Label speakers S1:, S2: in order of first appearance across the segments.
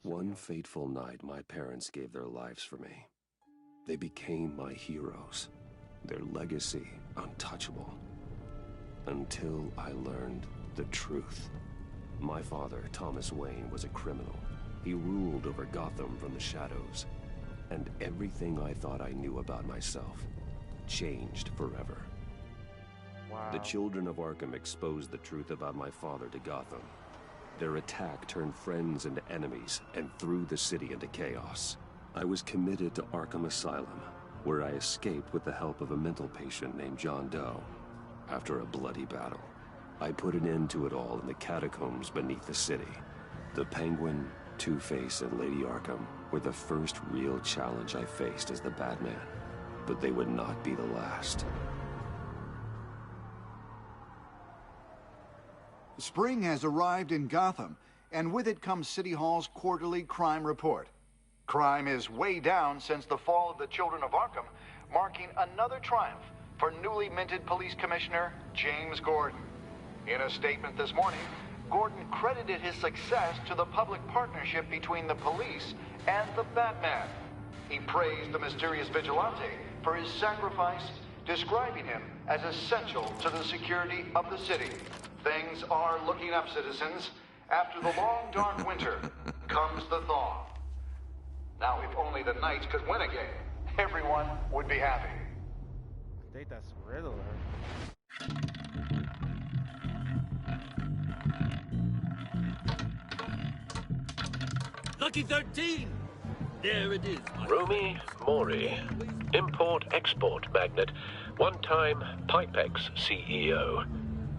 S1: One fateful night, my parents gave their lives for me. They became my heroes, their legacy untouchable. Until I learned the truth. My father, Thomas Wayne, was a criminal. He ruled over Gotham from the shadows. And everything I thought I knew about myself changed forever.
S2: Wow.
S1: The children of Arkham exposed the truth about my father to Gotham. Their attack turned friends into enemies and threw the city into chaos. I was committed to Arkham Asylum, where I escaped with the help of a mental patient named John Doe. After a bloody battle, I put an end to it all in the catacombs beneath the city. The Penguin, Two-Face, and Lady Arkham were the first real challenge I faced as the Batman, but they would not be the last.
S3: Spring has arrived in Gotham, and with it comes City Hall's quarterly crime report. Crime is way down since the fall of the Children of Arkham, marking another triumph for newly minted Police Commissioner James Gordon. In a statement this morning, Gordon credited his success to the public partnership between the police and the Batman. He praised the mysterious vigilante for his sacrifice, describing him as essential to the security of the city. Things are looking up, citizens. After the long, dark winter comes the thaw. Now, if only the Knights could win again, everyone would be happy.
S2: I think that's Riddler.
S4: Lucky 13! There it is.
S5: Rumi Mori, import-export magnate, one-time Pipex CEO,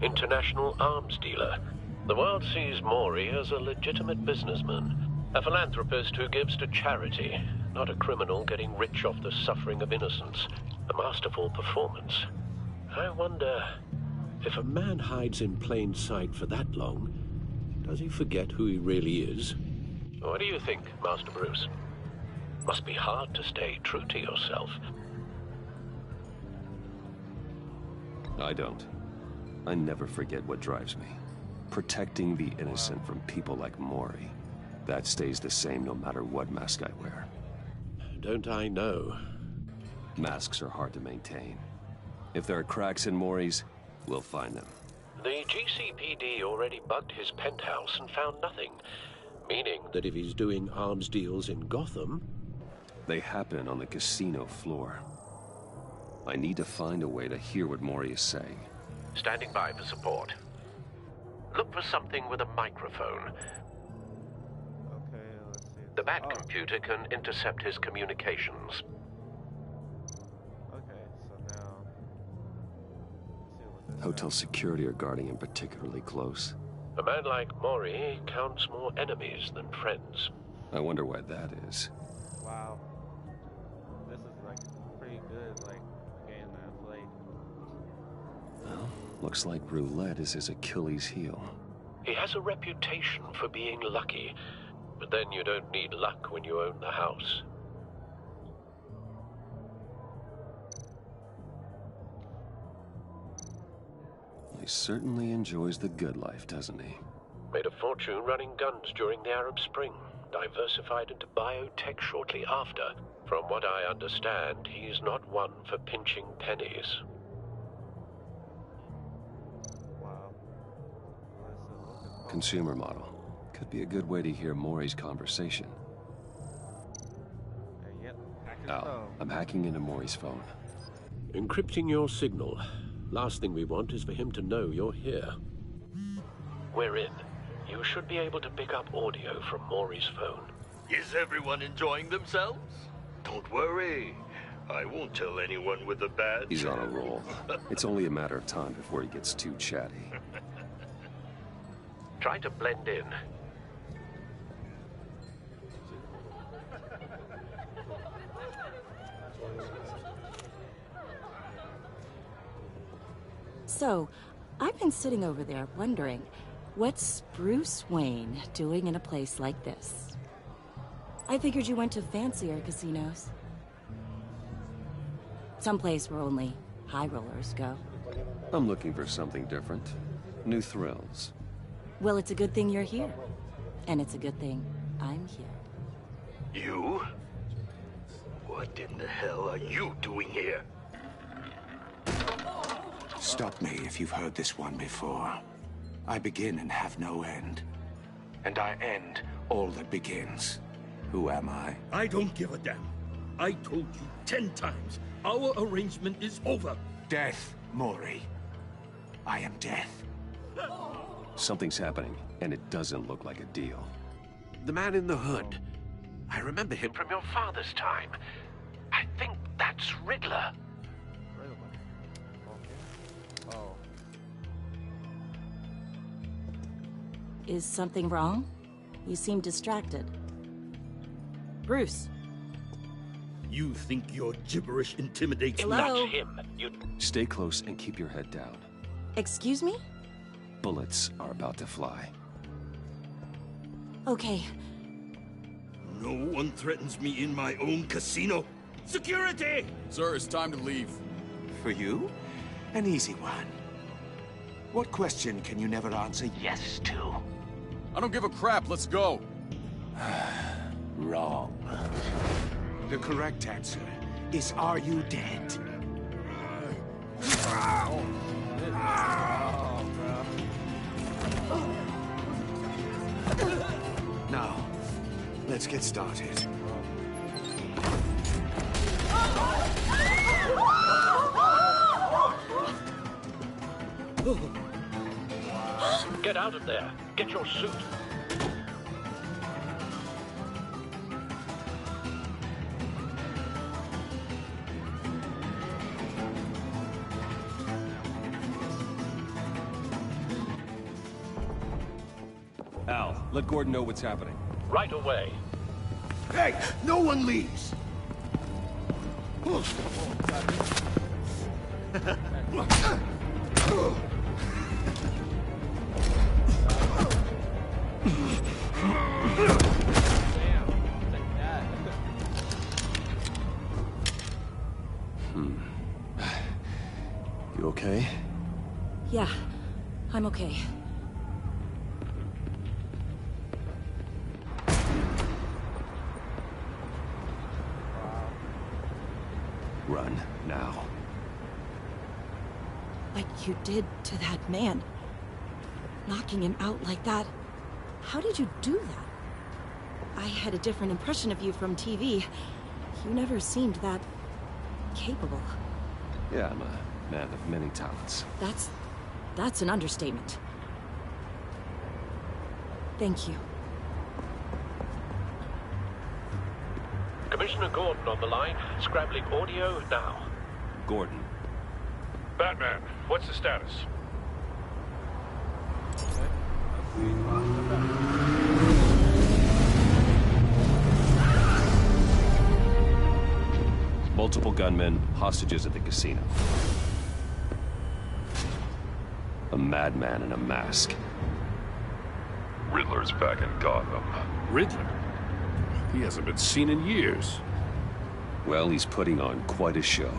S5: international arms dealer. The world sees Mori as a legitimate businessman, a philanthropist who gives to charity, not a criminal getting rich off the suffering of innocence. A masterful performance. I wonder, if a man hides in plain sight for that long, does he forget who he really is? What do you think, Master Bruce? Must be hard to stay true to yourself.
S1: I don't. I never forget what drives me. Protecting the innocent from people like Mori. That stays the same no matter what mask I wear.
S5: Don't I know?
S1: Masks are hard to maintain. If there are cracks in Mori's, we'll find them.
S5: The GCPD already bugged his penthouse and found nothing. Meaning that if he's doing arms deals in Gotham...
S1: They happen on the casino floor. I need to find a way to hear what Mori is saying.
S5: Standing by for support. Look for something with a microphone.
S2: Okay, let's see.
S5: The Bat computer can intercept his communications.
S2: Okay, so now... let's see what this
S1: Hotel
S2: is.
S1: security are guarding him particularly close.
S5: A man like Mori counts more enemies than friends.
S1: I wonder why that is.
S2: Wow. This is like pretty good, like, game that I played.
S1: Well, looks like roulette is his Achilles heel.
S5: He has a reputation for being lucky, but then you don't need luck when you own the house.
S1: He certainly enjoys the good life, doesn't he?
S5: Made a fortune running guns during the Arab Spring. Diversified into biotech shortly after. From what I understand, he's not one for pinching pennies.
S2: Wow. Let's look at
S1: Consumer model. Could be a good way to hear Mori's conversation.
S2: Yep, hack his
S1: Al,
S2: phone.
S1: I'm hacking into Mori's phone.
S5: Encrypting your signal. Last thing we want is for him to know you're here. We're in. You should be able to pick up audio from Mori's phone.
S4: Is everyone enjoying themselves? Don't worry. I won't tell anyone with a badge.
S1: He's on a roll. It's only a matter of time before he gets too chatty.
S5: Try to blend in.
S6: So, I've been sitting over there wondering, what's Bruce Wayne doing in a place like this? I figured you went to fancier casinos. Someplace where only high rollers go.
S1: I'm looking for something different. New thrills.
S6: Well, it's a good thing you're here. And it's a good thing I'm here.
S4: You? What in the hell are you doing here?
S7: Stop me if you've heard this one before. I begin and have no end. And I end all that begins. Who am I?
S8: I don't give a damn. I told you 10 times. Our arrangement is over.
S7: Death, Mori. I am death.
S1: Something's happening, and it doesn't look like a deal.
S5: The man in the hood. I remember him from your father's time. I think that's Riddler.
S2: Riddler. Okay. Oh.
S6: Is something wrong? You seem distracted. Bruce.
S8: You think your gibberish intimidates me?
S6: Hello?
S5: That's him. You...
S1: Stay close and keep your head down.
S6: Excuse me?
S1: Bullets are about to fly.
S6: Okay.
S8: No one threatens me in my own casino. Security!
S9: Sir, it's time to leave.
S7: For you? An easy one. What question can you never answer yes to?
S9: I don't give a crap, let's go.
S7: Wrong. The correct answer is, are you dead? Now, let's get started.
S5: Get out of there. Get your suit.
S1: Al, let Gordon know what's happening.
S5: Right away.
S7: Hey, no one leaves!
S1: You okay?
S6: Yeah, I'm okay.
S1: Run, now.
S6: Like you did to that man. Knocking him out like that. How did you do that? I had a different impression of you from TV. You never seemed that... capable.
S1: Yeah, I'm a man of many talents.
S6: That's an understatement. Thank you.
S5: Commissioner Gordon on the line. Scrabbling audio now.
S1: Gordon.
S10: Batman, what's the status?
S1: Multiple gunmen, hostages at the casino. A madman in a mask.
S10: Riddler's back in Gotham.
S11: Riddler? He hasn't been seen in years.
S1: Well, he's putting on quite a show.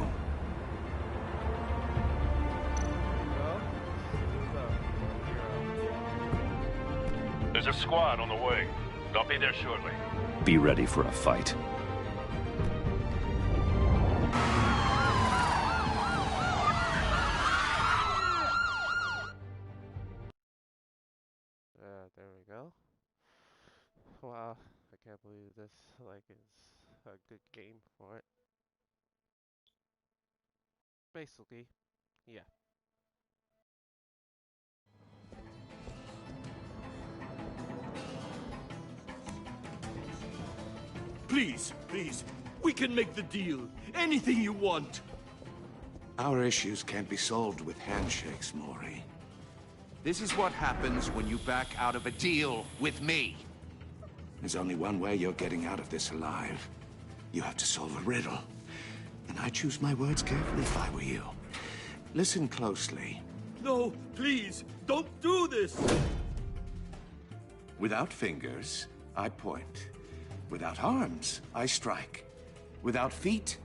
S10: There's a squad on the way. They'll be there shortly.
S1: Be ready for a fight.
S2: There we go. Wow, I can't believe this, like, is a good game for it. Basically, yeah.
S8: Please, please, we can make the deal. Anything you want.
S7: Our issues can't be solved with handshakes, Mori.
S12: This is what happens when you back out of a deal with me.
S7: There's only one way you're getting out of this alive. You have to solve a riddle. And I choose my words carefully if I were you. Listen closely.
S8: No, please, don't do this!
S7: Without fingers, I point. Without arms, I strike. Without feet,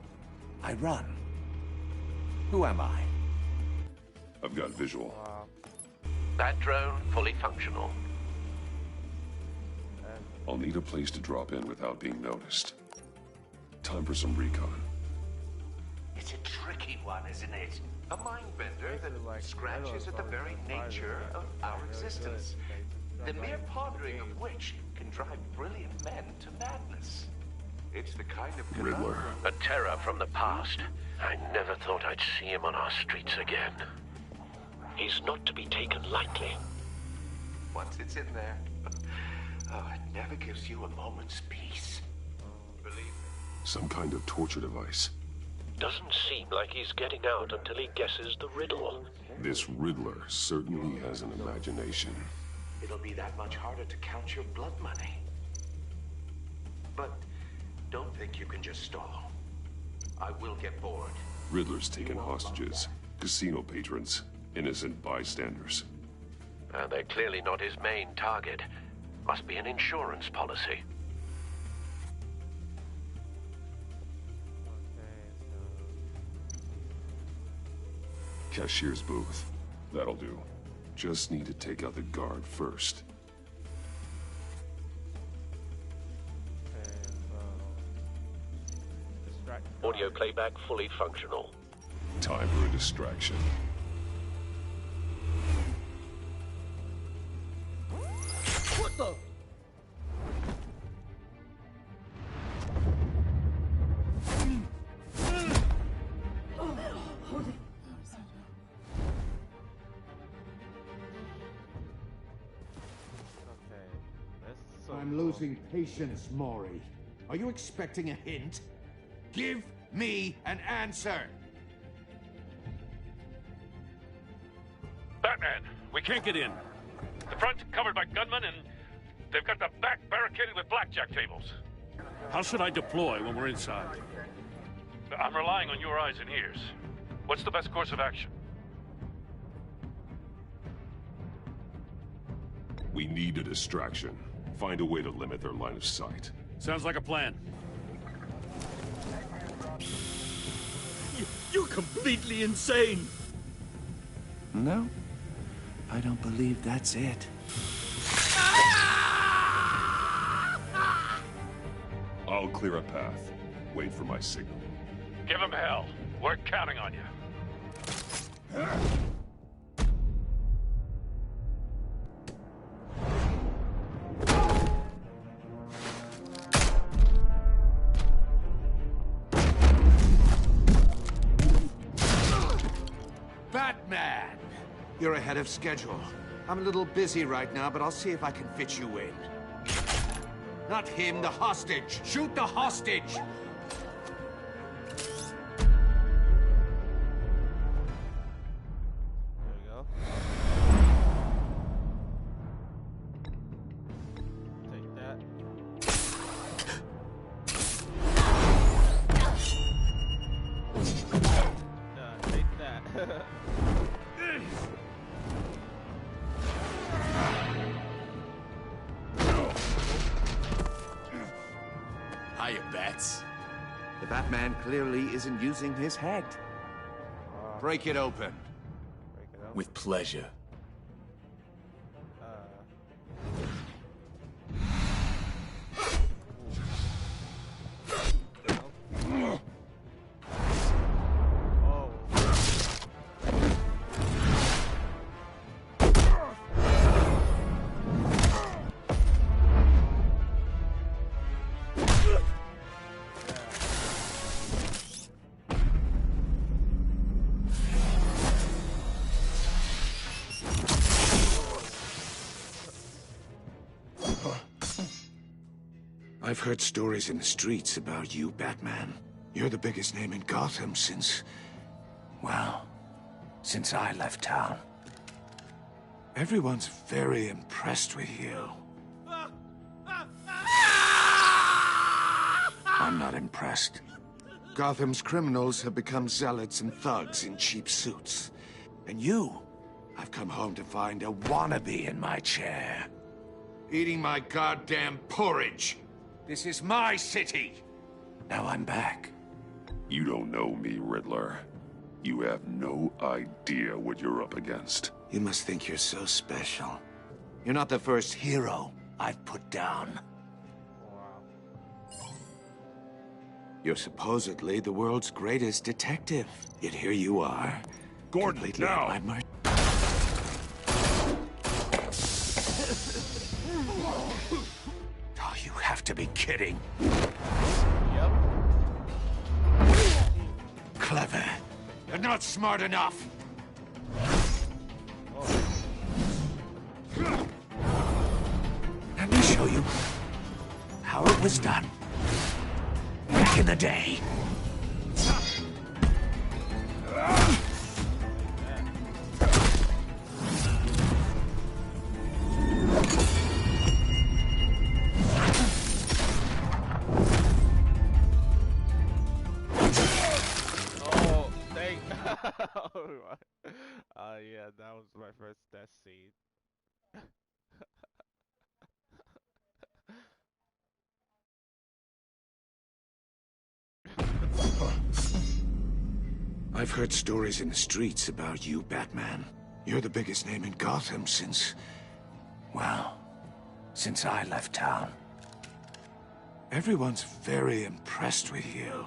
S7: I run. Who am I?
S10: I've got visual.
S5: That drone fully functional.
S1: I'll need a place to drop in without being noticed. Time for some recon.
S12: It's a tricky one, isn't it? A mind bender that scratches at the very nature of our existence. The mere pondering of which can drive brilliant men to madness. It's the kind of
S1: Riddler.
S5: A terror from the past. I never thought I'd see him on our streets again. He's not to be taken lightly.
S12: Once it's in there, oh, it never gives you a moment's peace. Believe me.
S1: Some kind of torture device.
S5: Doesn't seem like he's getting out until he guesses the riddle.
S1: This Riddler certainly has an imagination.
S12: It'll be that much harder to count your blood money. But don't think you can just stall. I will get bored.
S1: Riddler's taken hostages, casino patrons, innocent bystanders.
S5: They're clearly not his main target. Must be an insurance policy.
S1: Cashier's booth. That'll do. Just need to take out the guard first.
S5: Audio playback fully functional.
S1: Time for a distraction.
S8: What the?
S7: I'm losing patience, Maury. Are you expecting a hint? Give me an answer!
S10: Batman, we can't get in. The front's covered by gunmen, and they've got the back barricaded with blackjack tables.
S8: How should I deploy when we're inside?
S10: I'm relying on your eyes and ears. What's the best course of action?
S1: We need a distraction. Find a way to limit their line of sight.
S8: Sounds like a plan.
S13: You're completely insane!
S7: No, I don't believe that's it.
S1: I'll clear a path. Wait for my signal.
S10: Give him hell. We're counting on you.
S7: Batman! You're ahead of schedule. I'm a little busy right now, but I'll see if I can fit you in. Not him, the hostage! Shoot the hostage!
S13: Hiya, Bats.
S7: The Batman clearly isn't using his head. Break it open.
S13: With pleasure.
S7: I've heard stories in the streets about you, Batman. You're the biggest name in Gotham since... well, since I left town. Everyone's very impressed with you. I'm not impressed. Gotham's criminals have become zealots and thugs in cheap suits. And you, I've come home to find a wannabe in my chair. Eating my goddamn porridge. This is my city. Now I'm back.
S1: You don't know me, Riddler. You have no idea what you're up against.
S7: You must think you're so special. You're not the first hero I've put down. You're supposedly the world's greatest detective. Yet here you are.
S11: Gordon,
S7: completely
S11: now!
S7: at my mercy. Oh, you have to be kidding.
S2: Yep.
S7: Clever, but not smart enough. Let me show you how it was done back in the day.
S2: Oh, dang. Yeah, that was my first death scene.
S7: I've heard stories in the streets about you, Batman. You're the biggest name in Gotham since... well, since I left town. Everyone's very impressed with you.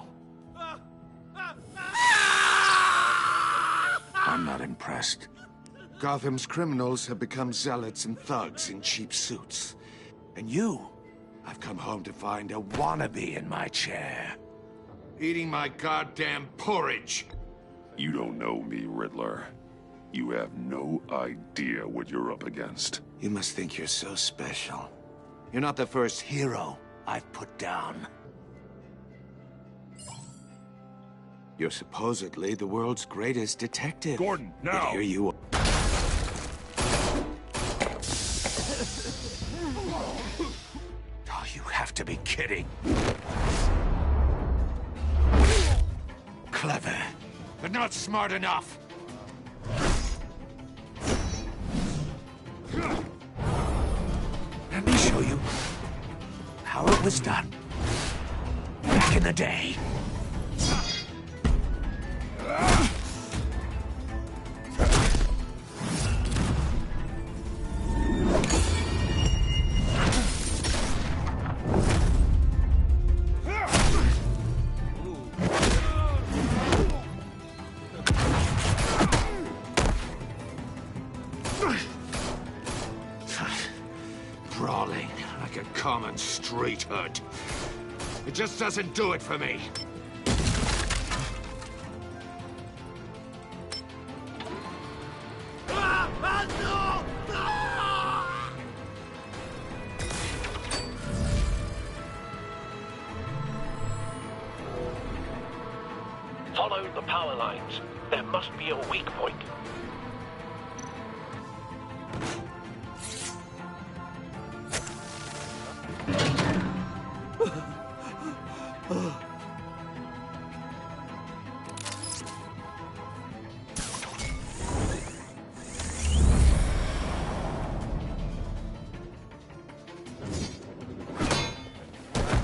S7: I'm not impressed. Gotham's criminals have become zealots and thugs in cheap suits. And you, I've come home to find a wannabe in my chair. Eating my goddamn porridge.
S11: You don't know me, Riddler. You have no idea what you're up against.
S7: You must think you're so special. You're not the first hero I've put down. You're supposedly the world's greatest detective.
S11: Gordon, now!
S7: Yet here you are. Oh, you have to be kidding. Clever, but not smart enough. Let me show you how it was done back in the day. Brawling like a common street hood. It just doesn't do it for me.
S5: Follow the power lines. There must be a weak point.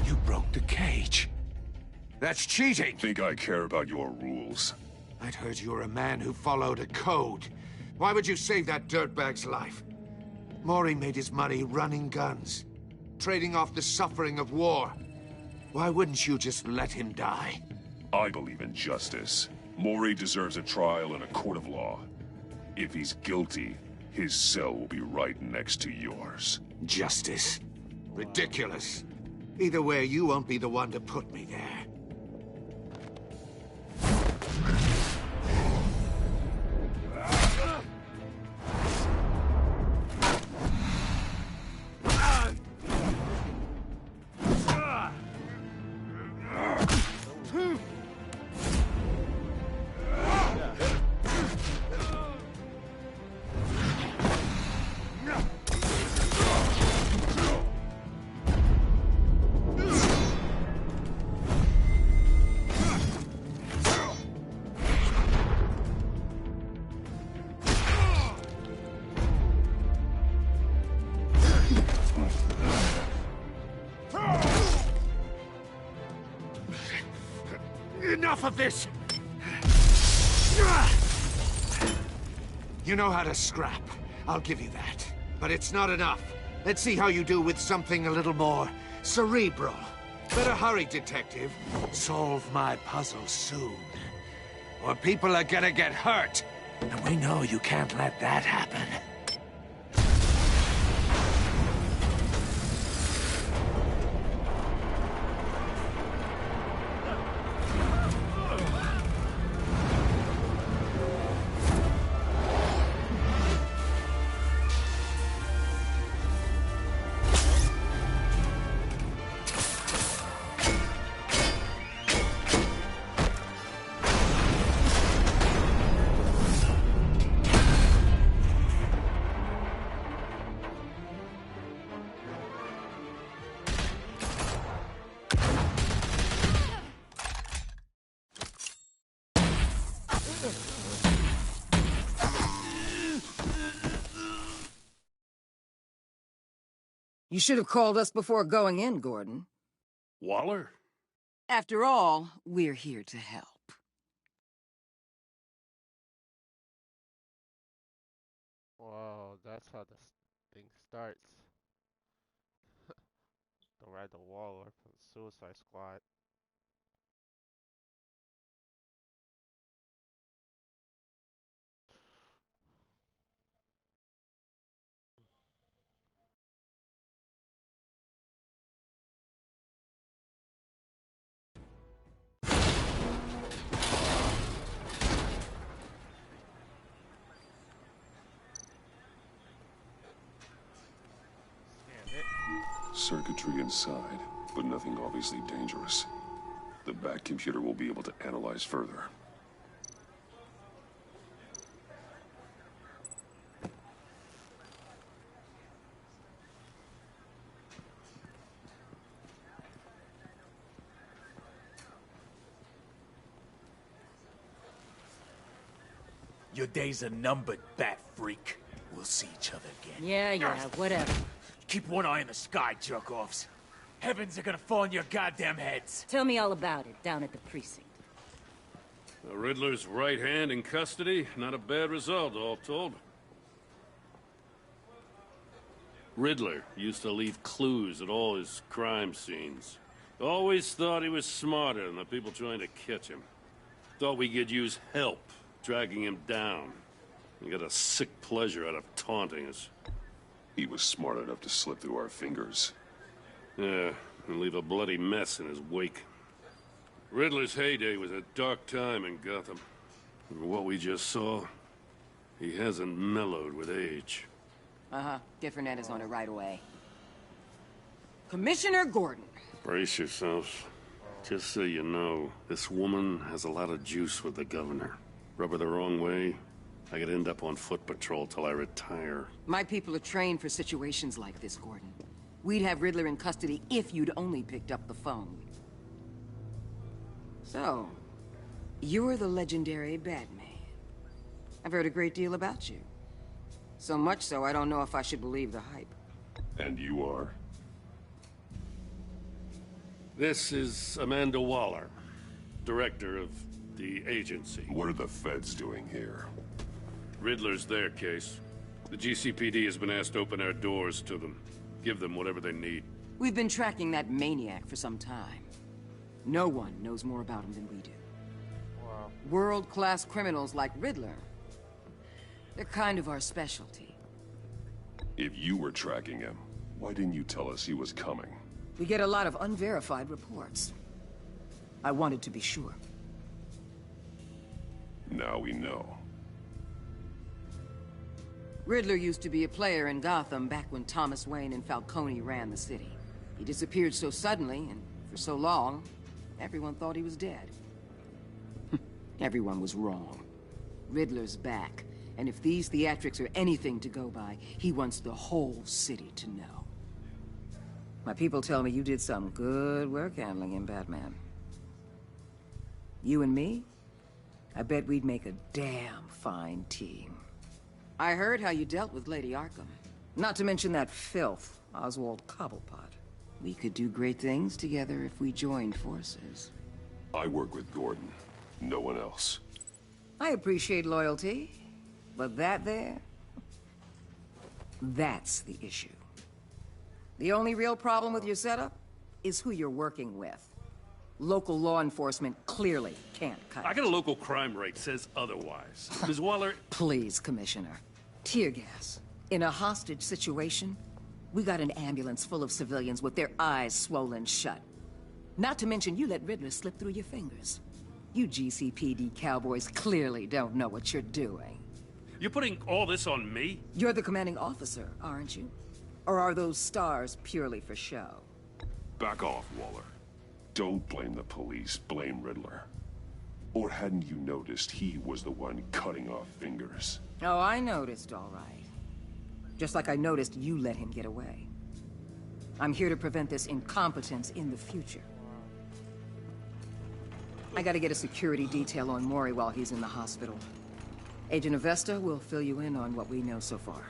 S7: You broke the cage. That's cheating.
S11: Think I care about your rules?
S7: I'd heard you were a man who followed a code. Why would you save that dirtbag's life? Mori made his money running guns, trading off the suffering of war. Why wouldn't you just let him die?
S11: I believe in justice. Mori deserves a trial in a court of law. If he's guilty, his cell will be right next to yours.
S7: Justice? Ridiculous. Either way, you won't be the one to put me there. Enough of this! You know how to scrap. I'll give you that. But it's not enough. Let's see how you do with something a little more cerebral. Better hurry, detective. Solve my puzzle soon. Or people are gonna get hurt. And we know you can't let that happen.
S14: You should have called us before going in, Gordon.
S10: Waller?
S14: After all, we're here to help.
S2: Whoa, that's how this thing starts. Don't ride the Waller from the Suicide Squad.
S11: Circuitry inside, but nothing obviously dangerous. The back computer will be able to analyze further.
S13: Your days are numbered, bat freak. We'll see each other again.
S14: Yeah, whatever.
S13: Keep one eye in the sky, jerk-offs. Heavens are gonna fall on your goddamn heads.
S14: Tell me all about it, down at the precinct.
S10: The Riddler's right hand in custody. Not a bad result, all told. Riddler used to leave clues at all his crime scenes. Always thought he was smarter than the people trying to catch him. Thought we could use help tracking him down. He got a sick pleasure out of taunting us.
S11: He was smart enough to slip through our fingers.
S10: Yeah, and leave a bloody mess in his wake. Riddler's heyday was a dark time in Gotham. And what we just saw, he hasn't mellowed with age.
S14: Uh-huh. Different is on it right away. Commissioner Gordon.
S10: Brace yourselves. Just so you know, this woman has a lot of juice with the governor. Rub her the wrong way, I could end up on foot patrol till I retire.
S14: My people are trained for situations like this, Gordon. We'd have Riddler in custody if you'd only picked up the phone. So, you're the legendary Batman. I've heard a great deal about you. So much so, I don't know if I should believe the hype.
S11: And you are?
S10: This is Amanda Waller, director of the agency.
S11: What are the feds doing here?
S10: Riddler's their case. The GCPD has been asked to open our doors to them. Give them whatever they need.
S14: We've been tracking that maniac for some time. No one knows more about him than we do.
S2: Wow.
S14: World-class criminals like Riddler. They're kind of our specialty.
S11: If you were tracking him, why didn't you tell us he was coming?
S14: We get a lot of unverified reports. I wanted to be sure.
S11: Now we know.
S14: Riddler used to be a player in Gotham back when Thomas Wayne and Falcone ran the city. He disappeared so suddenly, and for so long, everyone thought he was dead. Everyone was wrong. Riddler's back, and if these theatrics are anything to go by, he wants the whole city to know. My people tell me you did some good work handling him, Batman. You and me? I bet we'd make a damn fine team. I heard how you dealt with Lady Arkham. Not to mention that filth, Oswald Cobblepot. We could do great things together if we joined forces.
S11: I work with Gordon. No one else.
S14: I appreciate loyalty, but that there... that's the issue. The only real problem with your setup? is who you're working with. Local law enforcement clearly can't cut
S10: I
S14: it.
S10: got a local crime rate says otherwise. Ms. Waller...
S14: Please, Commissioner. Tear gas. In a hostage situation, we got an ambulance full of civilians with their eyes swollen shut. Not to mention you let Riddler slip through your fingers. You GCPD cowboys clearly don't know what you're doing.
S10: You're putting all this on me?
S14: You're the commanding officer, aren't you? Or are those stars purely for show?
S11: Back off, Waller. Don't blame the police, blame Riddler. Or hadn't you noticed he was the one cutting off fingers?
S14: Oh, I noticed, all right. Just like I noticed you let him get away. I'm here to prevent this incompetence in the future. I gotta get a security detail on Mori while he's in the hospital. Agent Avesta will fill you in on what we know so far,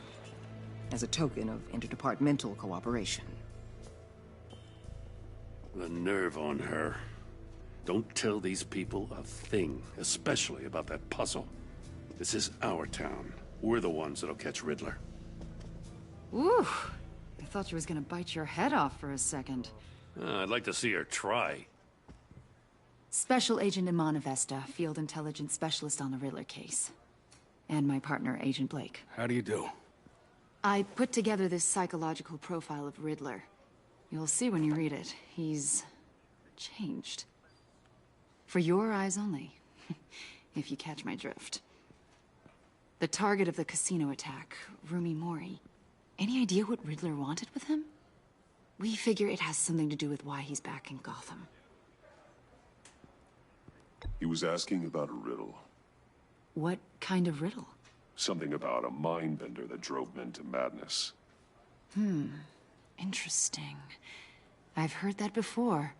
S14: as a token of interdepartmental cooperation.
S10: The nerve on her. Don't tell these people a thing, especially about that puzzle. This is our town. We're the ones that'll catch Riddler.
S15: Ooh, I thought she was gonna bite your head off for a second.
S10: I'd like to see her try.
S15: Special Agent Iman Avesta, Field Intelligence Specialist on the Riddler case. And my partner, Agent Blake.
S9: How do you do?
S15: I put together this psychological profile of Riddler. You'll see when you read it. He's changed. For your eyes only, if you catch my drift. The target of the casino attack, Rumi Mori. Any idea what Riddler wanted with him? We figure it has something to do with why he's back in Gotham.
S11: He was asking about a riddle.
S15: What kind of riddle?
S11: Something about a mind bender that drove men to madness.
S15: Interesting. I've heard that before.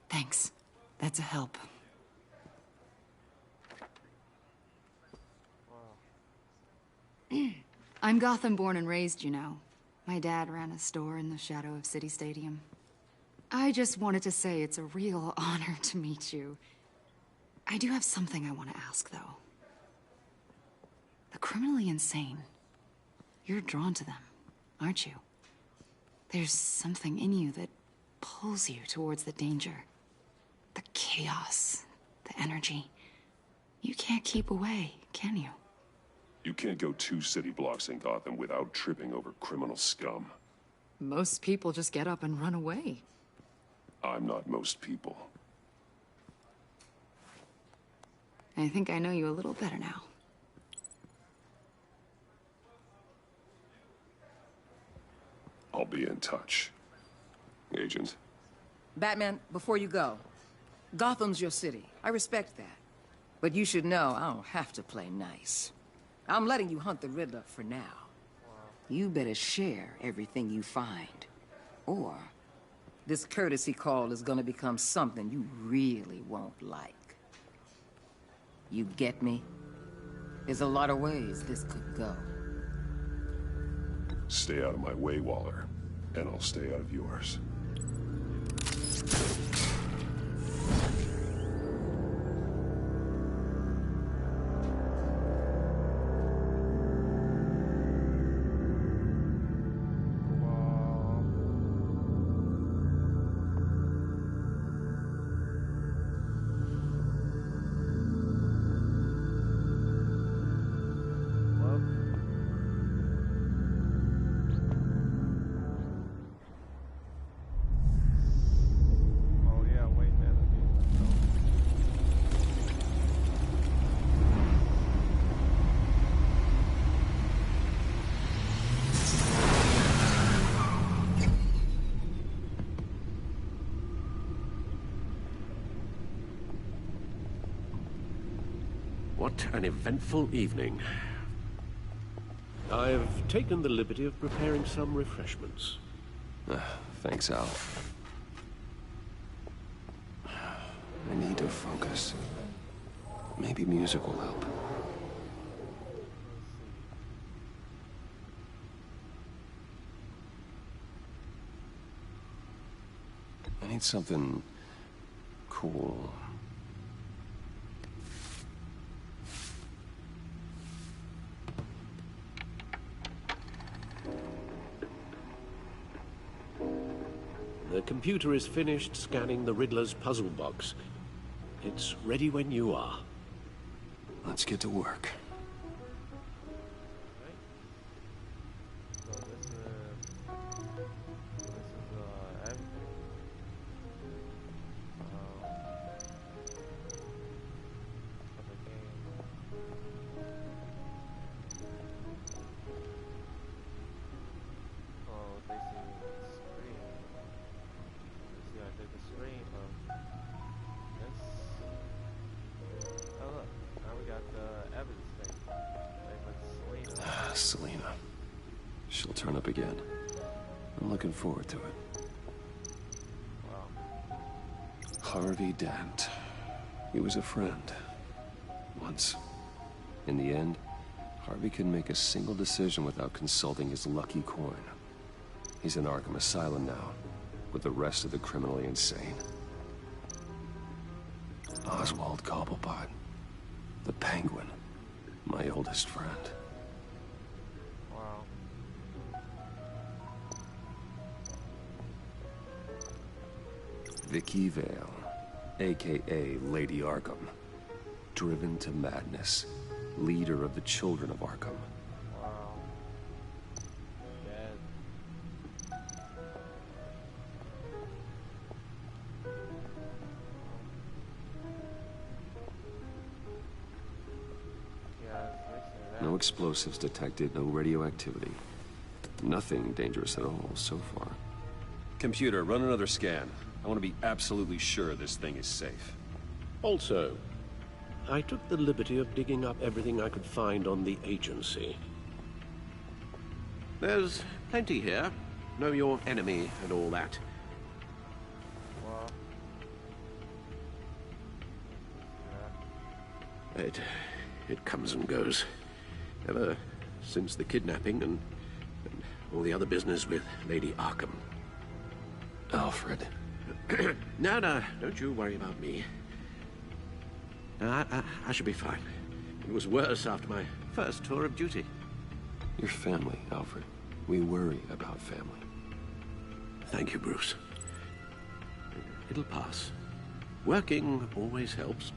S15: Thanks. That's a help. I'm Gotham born and raised, you know. My dad ran a store in the shadow of City Stadium. I just wanted to say it's a real honor to meet you. I do have something I want to ask, though. The criminally insane. You're drawn to them, aren't you? There's something in you that pulls you towards the danger. The chaos, the energy. You can't keep away, can you?
S11: You can't go 2 city blocks in Gotham without tripping over criminal scum.
S15: Most people just get up and run away.
S11: I'm not most people.
S15: I think I know you a little better now.
S11: I'll be in touch. Agent.
S14: Batman, before you go, Gotham's your city. I respect that. But you should know I don't have to play nice. I'm letting you hunt the Riddler for now. You better share everything you find. Or this courtesy call is gonna become something you really won't like. You get me? There's a lot of ways this could go.
S11: Stay out of my way, Waller, and I'll stay out of yours.
S1: What an eventful evening. I've taken the liberty of preparing some refreshments.
S16: Thanks, Al. I need to focus. Maybe music will help. I need something cool.
S1: The
S5: computer is finished scanning the Riddler's puzzle box. It's ready when you are.
S16: Let's get to work.
S1: Selina. She'll turn up again. I'm looking forward to it. Harvey Dent. He was a friend. Once. In the end, Harvey couldn't make a single decision without consulting his lucky coin. He's in Arkham Asylum now, with the rest of the criminally insane. Oswald Cobblepot. The Penguin. My oldest friend. Vicky Vale, a.k.a. Lady Arkham. Driven to madness. Leader of the Children of Arkham. No explosives detected, no radioactivity. Nothing dangerous at all so far. Computer, run another scan. I want to be absolutely sure this thing is safe.
S5: Also, I took the liberty of digging up everything I could find on the agency. There's plenty here. Know your enemy and all that. It comes and goes. Ever since the kidnapping and all the other business with Lady Arkham.
S1: Alfred.
S5: No, don't you worry about me. I should be fine. It was worse after my first tour of duty.
S1: Your family, Alfred. We worry about family.
S5: Thank you, Bruce. It'll pass. Working always helps.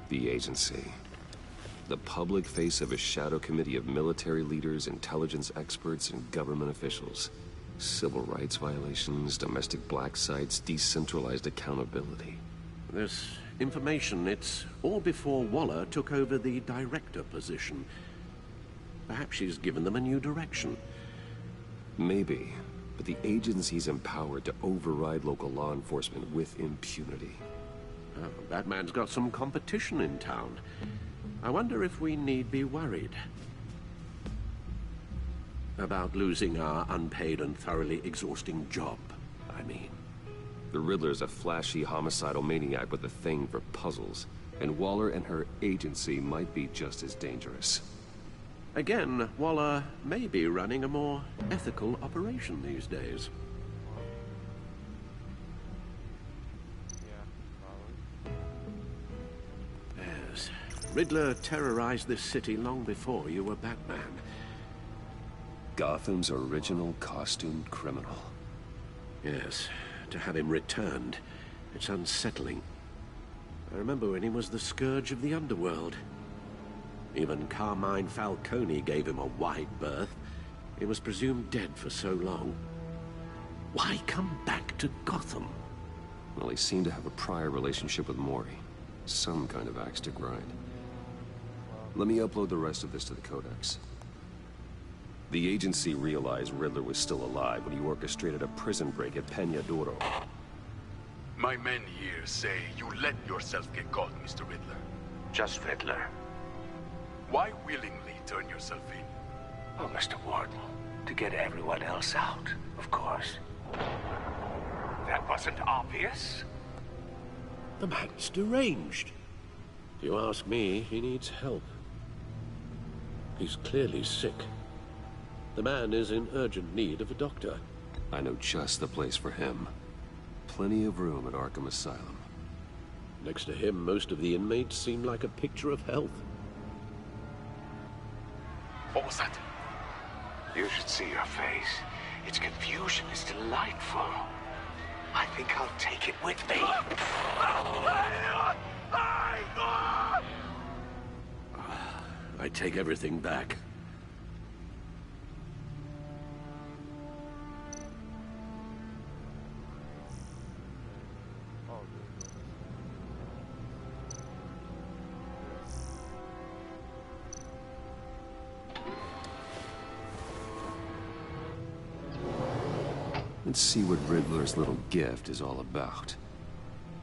S1: The agency. The public face of a shadow committee of military leaders, intelligence experts, and government officials. Civil rights violations, domestic black sites, decentralized accountability.
S5: This information, it's all before Waller took over the director position. Perhaps she's given them a new direction.
S1: Maybe, but the agency's empowered to override local law enforcement with impunity.
S5: Oh, Batman's got some competition in town. I wonder if we need be worried about losing our unpaid and thoroughly exhausting job, I mean.
S1: The Riddler's a flashy homicidal maniac with a thing for puzzles, and Waller and her agency might be just as dangerous.
S5: Again, Waller may be running a more ethical operation these days. Yes, Riddler terrorized this city long before you were Batman.
S1: Gotham's original costumed criminal.
S5: Yes, to have him returned, it's unsettling. I remember when he was the scourge of the underworld. Even Carmine Falcone gave him a wide berth. He was presumed dead for so long. Why come back to Gotham?
S1: Well, he seemed to have a prior relationship with Mori. Some kind of axe to grind. Let me upload the rest of this to the Codex. The agency realized Riddler was still alive when he orchestrated a prison break at Peña Duro.
S13: My men here say you let yourself get caught, Mr. Riddler.
S17: Just Riddler.
S13: Why willingly turn yourself in?
S17: Oh, Mr. Warden, to get everyone else out, of course. That wasn't obvious.
S5: The man's deranged. If you ask me, he needs help. He's clearly sick. The man is in urgent need of a doctor.
S1: I know just the place for him. Plenty of room at Arkham Asylum.
S5: Next to him, most of the inmates seem like a picture of health.
S13: What was that?
S17: You should see your face. Its confusion is delightful. I think I'll take it with me.
S5: I take everything back.
S1: Let's see what Riddler's little gift is all about.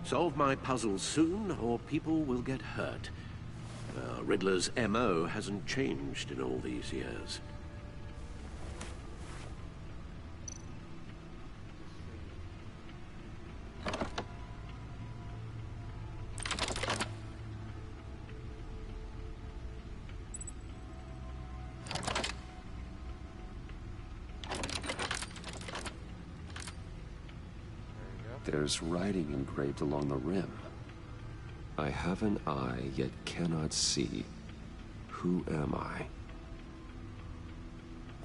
S5: Solve my puzzles soon, or people will get hurt. Riddler's M.O. hasn't changed in all these years.
S1: There's writing engraved along the rim. I have an eye, yet cannot see. Who am I?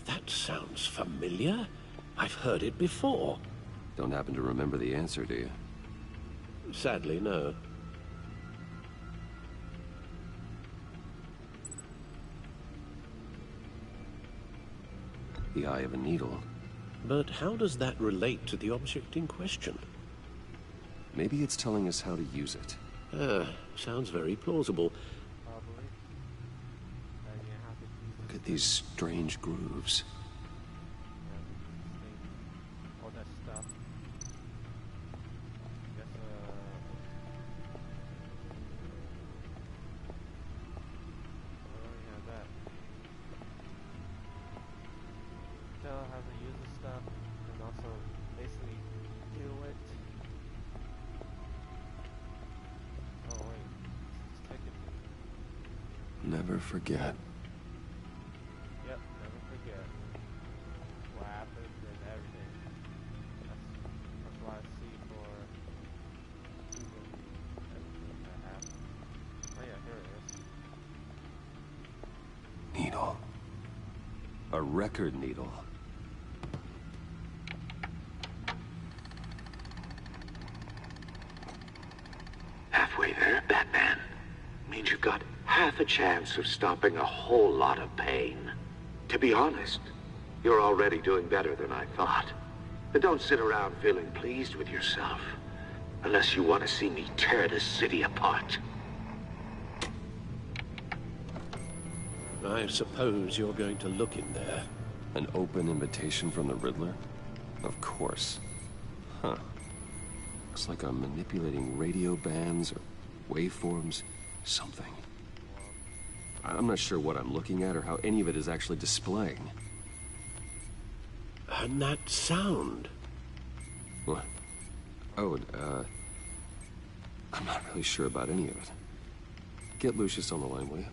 S5: That sounds familiar. I've heard it before.
S1: Don't happen to remember the answer, do you?
S5: Sadly, no.
S1: The eye of a needle.
S5: But how does that relate to the object in question?
S1: Maybe it's telling us how to use it.
S5: Sounds very plausible.
S1: Look at these strange grooves.
S2: All that stuff. Guess, yeah, that. Tell how to use the stuff and also basically do it. Oh wait, it's taking me.
S1: Never forget.
S2: Yep, never forget what happened and everything. That's why I see for everything that happened. Oh yeah, here it is.
S1: A record needle.
S17: Halfway there, Batman. Means you've got half a chance of stopping a whole lot of pain. To be honest, you're already doing better than I thought. But don't sit around feeling pleased with yourself. Unless you want to see me tear this city apart.
S5: I suppose you're going to look in there.
S1: An open invitation from the Riddler? Of course. Huh. Looks like I'm manipulating radio bands or waveforms, something. I'm not sure what I'm looking at or how any of it is actually displaying.
S5: And that sound?
S1: What? Oh, I'm not really sure about any of it. Get Lucius on the line, will you?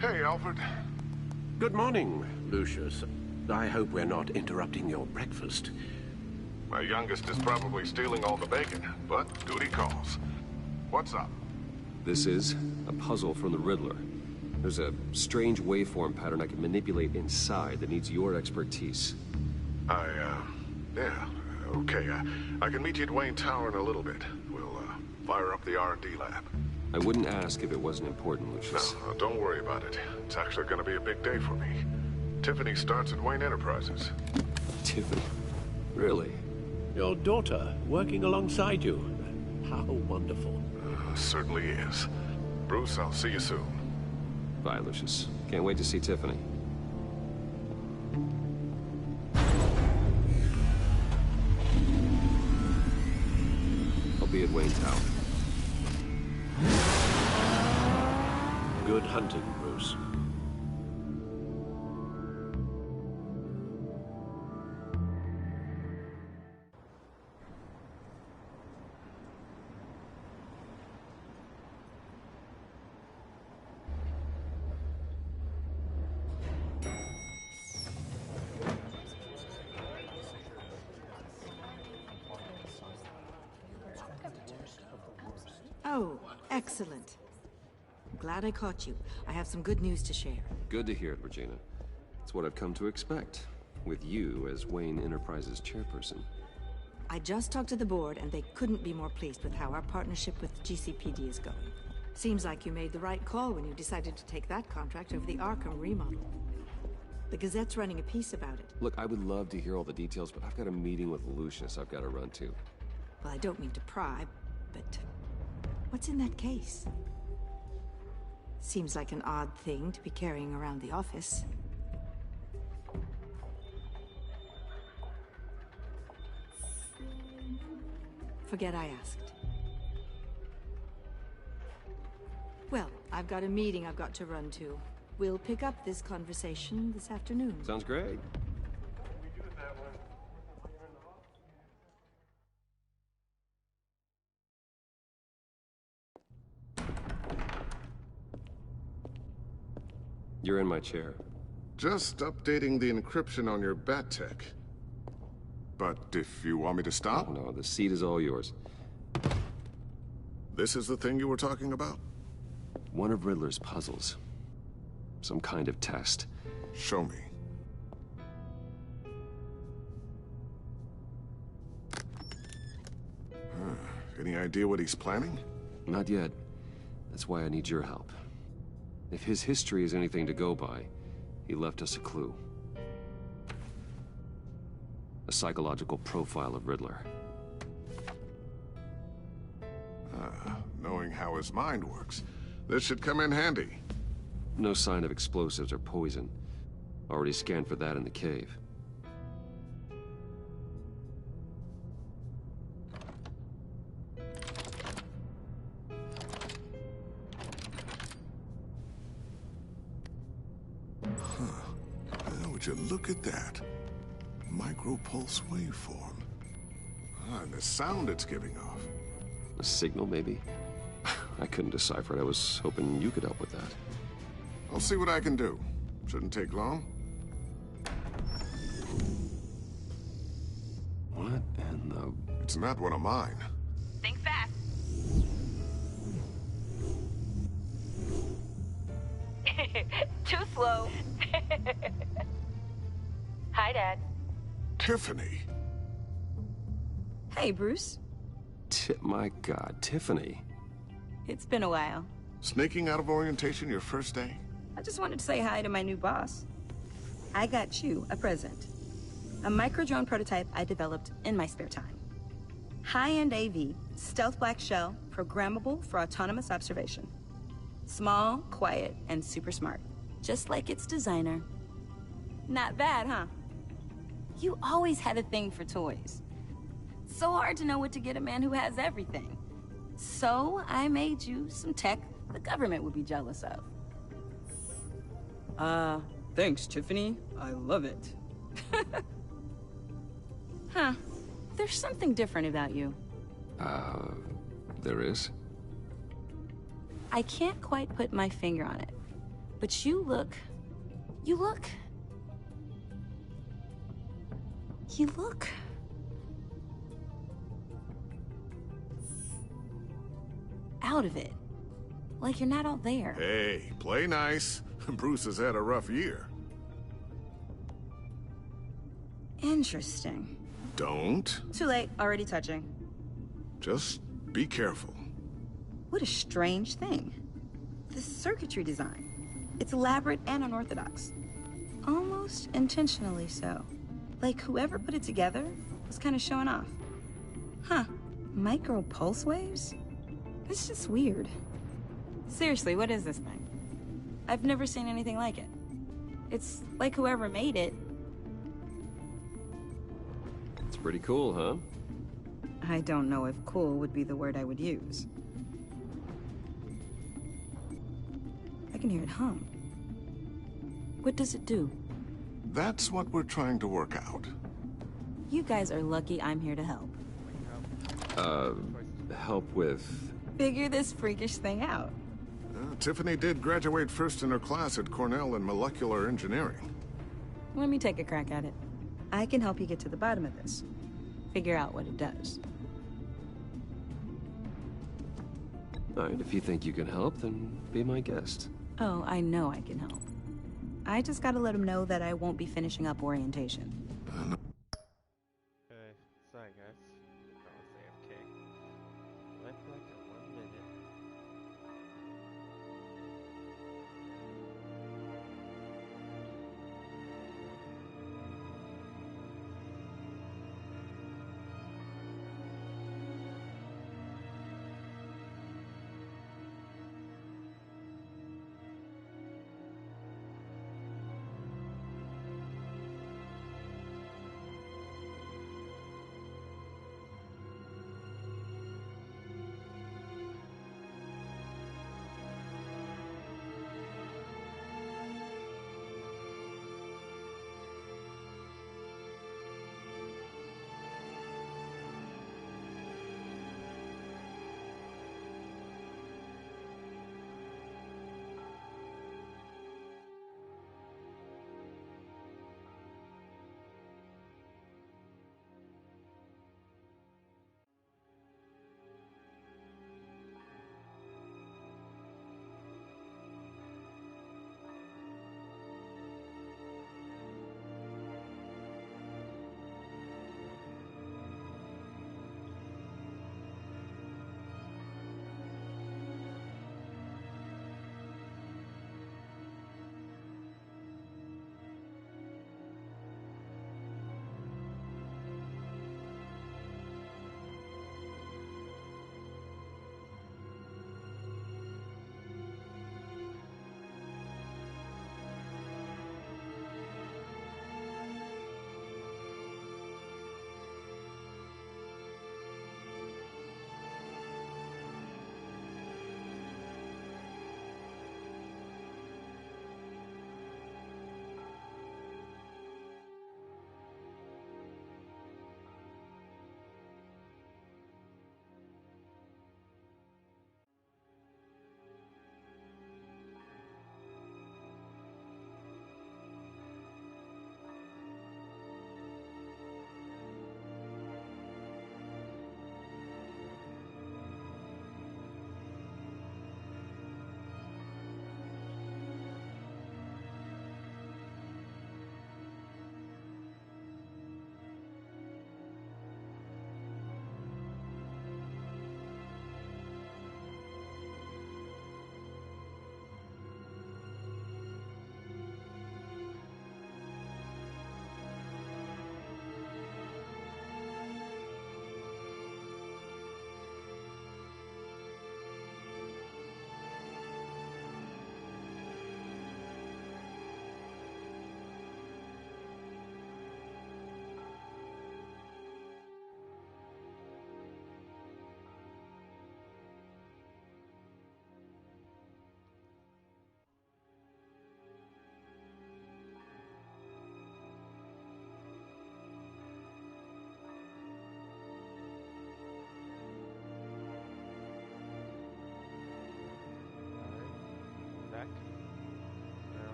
S18: Hey, Alfred.
S17: Good morning, Lucius. I hope we're not interrupting your breakfast.
S18: My youngest is probably stealing all the bacon, but duty calls. What's up?
S1: This is a puzzle from the Riddler. There's a strange waveform pattern I can manipulate inside that needs your expertise.
S18: Yeah, okay. I can meet you at Wayne Tower in a little bit. We'll, fire up the R&D lab.
S1: I wouldn't ask if it wasn't important, Lucius.
S18: No, don't worry about it. It's actually gonna be a big day for me. Tiffany starts at Wayne Enterprises.
S1: Tiffany? Really?
S5: Your daughter, working alongside you. How wonderful.
S18: Certainly is. Bruce, I'll see you soon.
S1: Bye, Lucius. Can't wait to see Tiffany. I'll be at Wayne Tower.
S5: Good hunting, Bruce.
S19: Oh, excellent. Glad I caught you. I have some good news to share.
S1: Good to hear it, Regina. It's what I've come to expect, with you as Wayne Enterprises chairperson.
S19: I just talked to the board, and they couldn't be more pleased with how our partnership with GCPD is going. Seems like you made the right call when you decided to take that contract over the Arkham remodel. The Gazette's running a piece about it.
S1: Look, I would love to hear all the details, but I've got a meeting with Lucius I've got to run to.
S19: Well, I don't mean to pry, but what's in that case? Seems like an odd thing to be carrying around the office. Forget I asked. Well, I've got a meeting I've got to run to. We'll pick up this conversation this afternoon.
S1: Sounds great. You're in my chair.
S18: Just updating the encryption on your Bat-Tech. But if you want me to stop?
S1: Oh, no, the seat is all yours.
S18: This is the thing you were talking about?
S1: One of Riddler's puzzles. Some kind of test.
S18: Show me. Any idea what he's planning?
S1: Not yet. That's why I need your help. If his history is anything to go by, he left us a clue. A psychological profile of Riddler.
S18: Knowing how his mind works, this should come in handy.
S1: No sign of explosives or poison. Already scanned for that in the cave.
S18: Would you look at that? Micropulse waveform. And the sound it's giving off.
S1: A signal, maybe? I couldn't decipher it. I was hoping you could help with that.
S18: I'll see what I can do. Shouldn't take long.
S1: What in the...
S18: It's not one of mine.
S20: Think fast.
S6: Flo.
S20: Hi, Dad.
S18: Tiffany.
S6: Hey, Bruce.
S1: My God, Tiffany.
S6: It's been a while.
S18: Sneaking out of orientation your first day?
S6: I just wanted to say hi to my new boss. I got you a present. A micro-drone prototype I developed in my spare time. High-end AV, stealth black shell, programmable for autonomous observation. Small, quiet, and super smart. Just like its designer. Not bad, huh? You always had a thing for toys. So hard to know what to get a man who has everything. So I made you some tech the government would be jealous of.
S21: Thanks, Tiffany. I love it.
S6: Huh. There's something different about you.
S1: There is?
S6: I can't quite put my finger on it. But you look... out of it. Like you're not all there.
S18: Hey, play nice. Bruce has had a rough year.
S6: Interesting.
S18: Don't.
S6: Too late, already touching.
S18: Just be careful.
S6: What a strange thing. The circuitry design. It's elaborate and unorthodox. Almost intentionally so. Like whoever put it together was kind of showing off. Huh. Micro pulse waves? It's just weird. Seriously, what is this thing? I've never seen anything like it. It's like whoever made it.
S1: It's pretty cool, huh?
S6: I don't know if cool would be the word I would use. I can hear it hum. What does it do?
S18: That's what we're trying to work out.
S6: You guys are lucky I'm here to help.
S1: Help with...
S6: Figure this freakish thing out.
S18: Tiffany did graduate first in her class at Cornell in molecular engineering.
S6: Let me take a crack at it. I can help you get to the bottom of this. Figure out what it does.
S1: All right, if you think you can help, then be my guest.
S6: Oh, I know I can help. I just gotta let him know that I won't be finishing up orientation.
S2: Okay, sorry guys. I was AFK. Went back in 1 minute.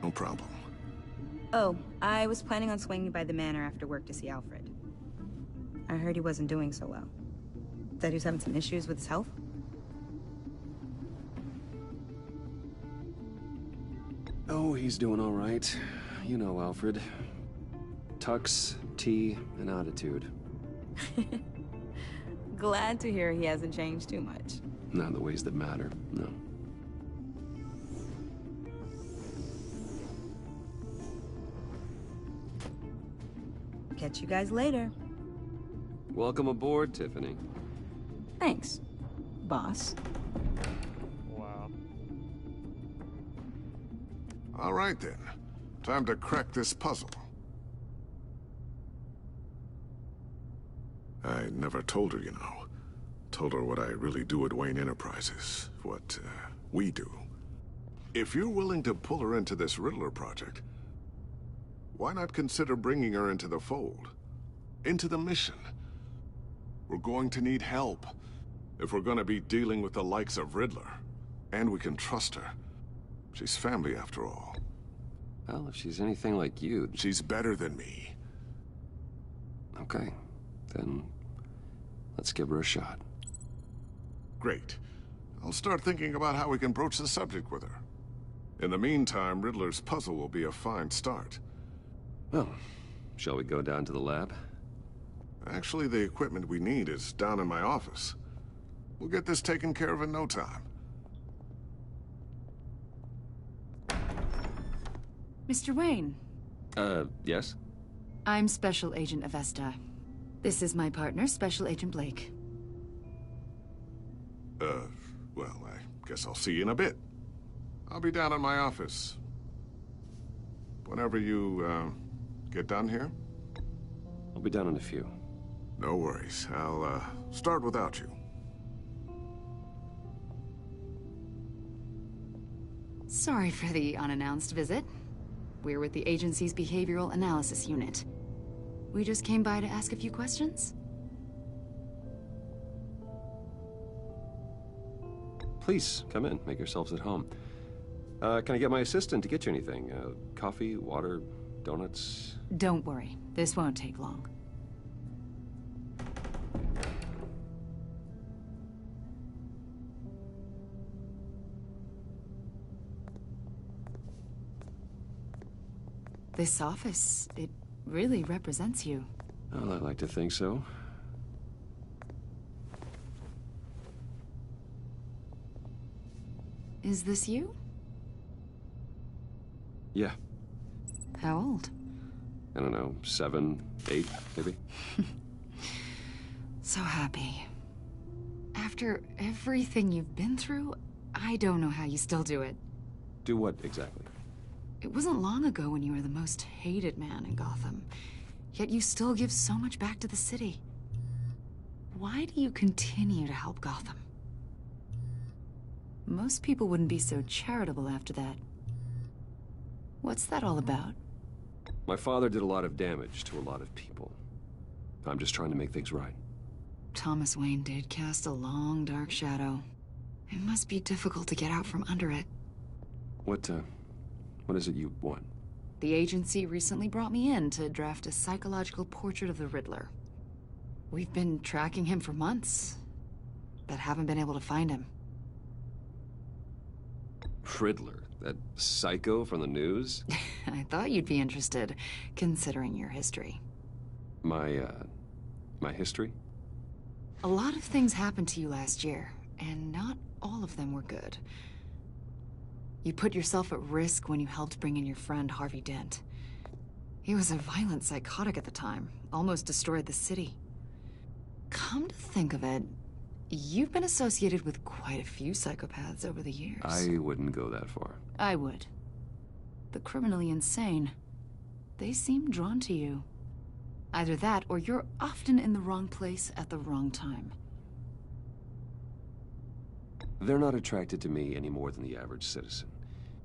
S18: No problem.
S20: Oh, I was planning on swinging by the manor after work to see Alfred. I heard he wasn't doing so well. Said he was having some issues with his health?
S16: Oh, he's doing all right. You know, Alfred. Tux, tea, and attitude.
S20: Glad to hear he hasn't changed too much.
S16: Not in the ways that matter, no.
S20: Catch you guys later.
S16: Welcome aboard, Tiffany.
S20: Thanks, boss.
S2: Wow.
S18: All right, then. Time to crack this puzzle. I never told her, you know. Told her what I really do at Wayne Enterprises. What, we do. If you're willing to pull her into this Riddler project, why not consider bringing her into the fold? Into the mission? We're going to need help if we're gonna be dealing with the likes of Riddler. And we can trust her. She's family, after all.
S16: Well, if she's anything like you...
S18: She's better than me.
S16: Okay. Then... let's give her a shot.
S18: Great. I'll start thinking about how we can broach the subject with her. In the meantime, Riddler's puzzle will be a fine start.
S16: Well, shall we go down to the lab?
S18: Actually, the equipment we need is down in my office. We'll get this taken care of in no time.
S15: Mr. Wayne.
S16: Yes?
S15: I'm Special Agent Avesta. This is my partner, Special Agent Blake.
S18: Well, I guess I'll see you in a bit. I'll be down in my office. Whenever you, get done here?
S16: I'll be down in a few.
S18: No worries. I'll, start without you.
S15: Sorry for the unannounced visit. We're with the agency's Behavioral Analysis Unit. We just came by to ask a few questions.
S16: Please, come in. Make yourselves at home. Can I get my assistant to get you anything? Coffee, water, donuts?
S15: Don't worry. This won't take long. This office, it really represents you.
S16: Well, I'd like to think so.
S15: Is this you?
S16: Yeah.
S15: How old?
S16: I don't know, 7, 8, maybe?
S15: So happy. After everything you've been through, I don't know how you still do it.
S16: Do what, exactly?
S15: It wasn't long ago when you were the most hated man in Gotham. Yet you still give so much back to the city. Why do you continue to help Gotham? Most people wouldn't be so charitable after that. What's that all about?
S16: My father did a lot of damage to a lot of people. I'm just trying to make things right.
S15: Thomas Wayne did cast a long, dark shadow. It must be difficult to get out from under it.
S16: What is it you want?
S15: The agency recently brought me in to draft a psychological portrait of the Riddler. We've been tracking him for months, but haven't been able to find him.
S16: Riddler? That psycho from the news?
S15: I thought you'd be interested, considering your history.
S16: My history?
S15: A lot of things happened to you last year, and not all of them were good. You put yourself at risk when you helped bring in your friend Harvey Dent. He was a violent psychotic at the time, almost destroyed the city. Come to think of it, you've been associated with quite a few psychopaths over the years.
S16: I wouldn't go that far.
S15: I would. The criminally insane. They seem drawn to you. Either that, or you're often in the wrong place at the wrong time.
S16: They're not attracted to me any more than the average citizen.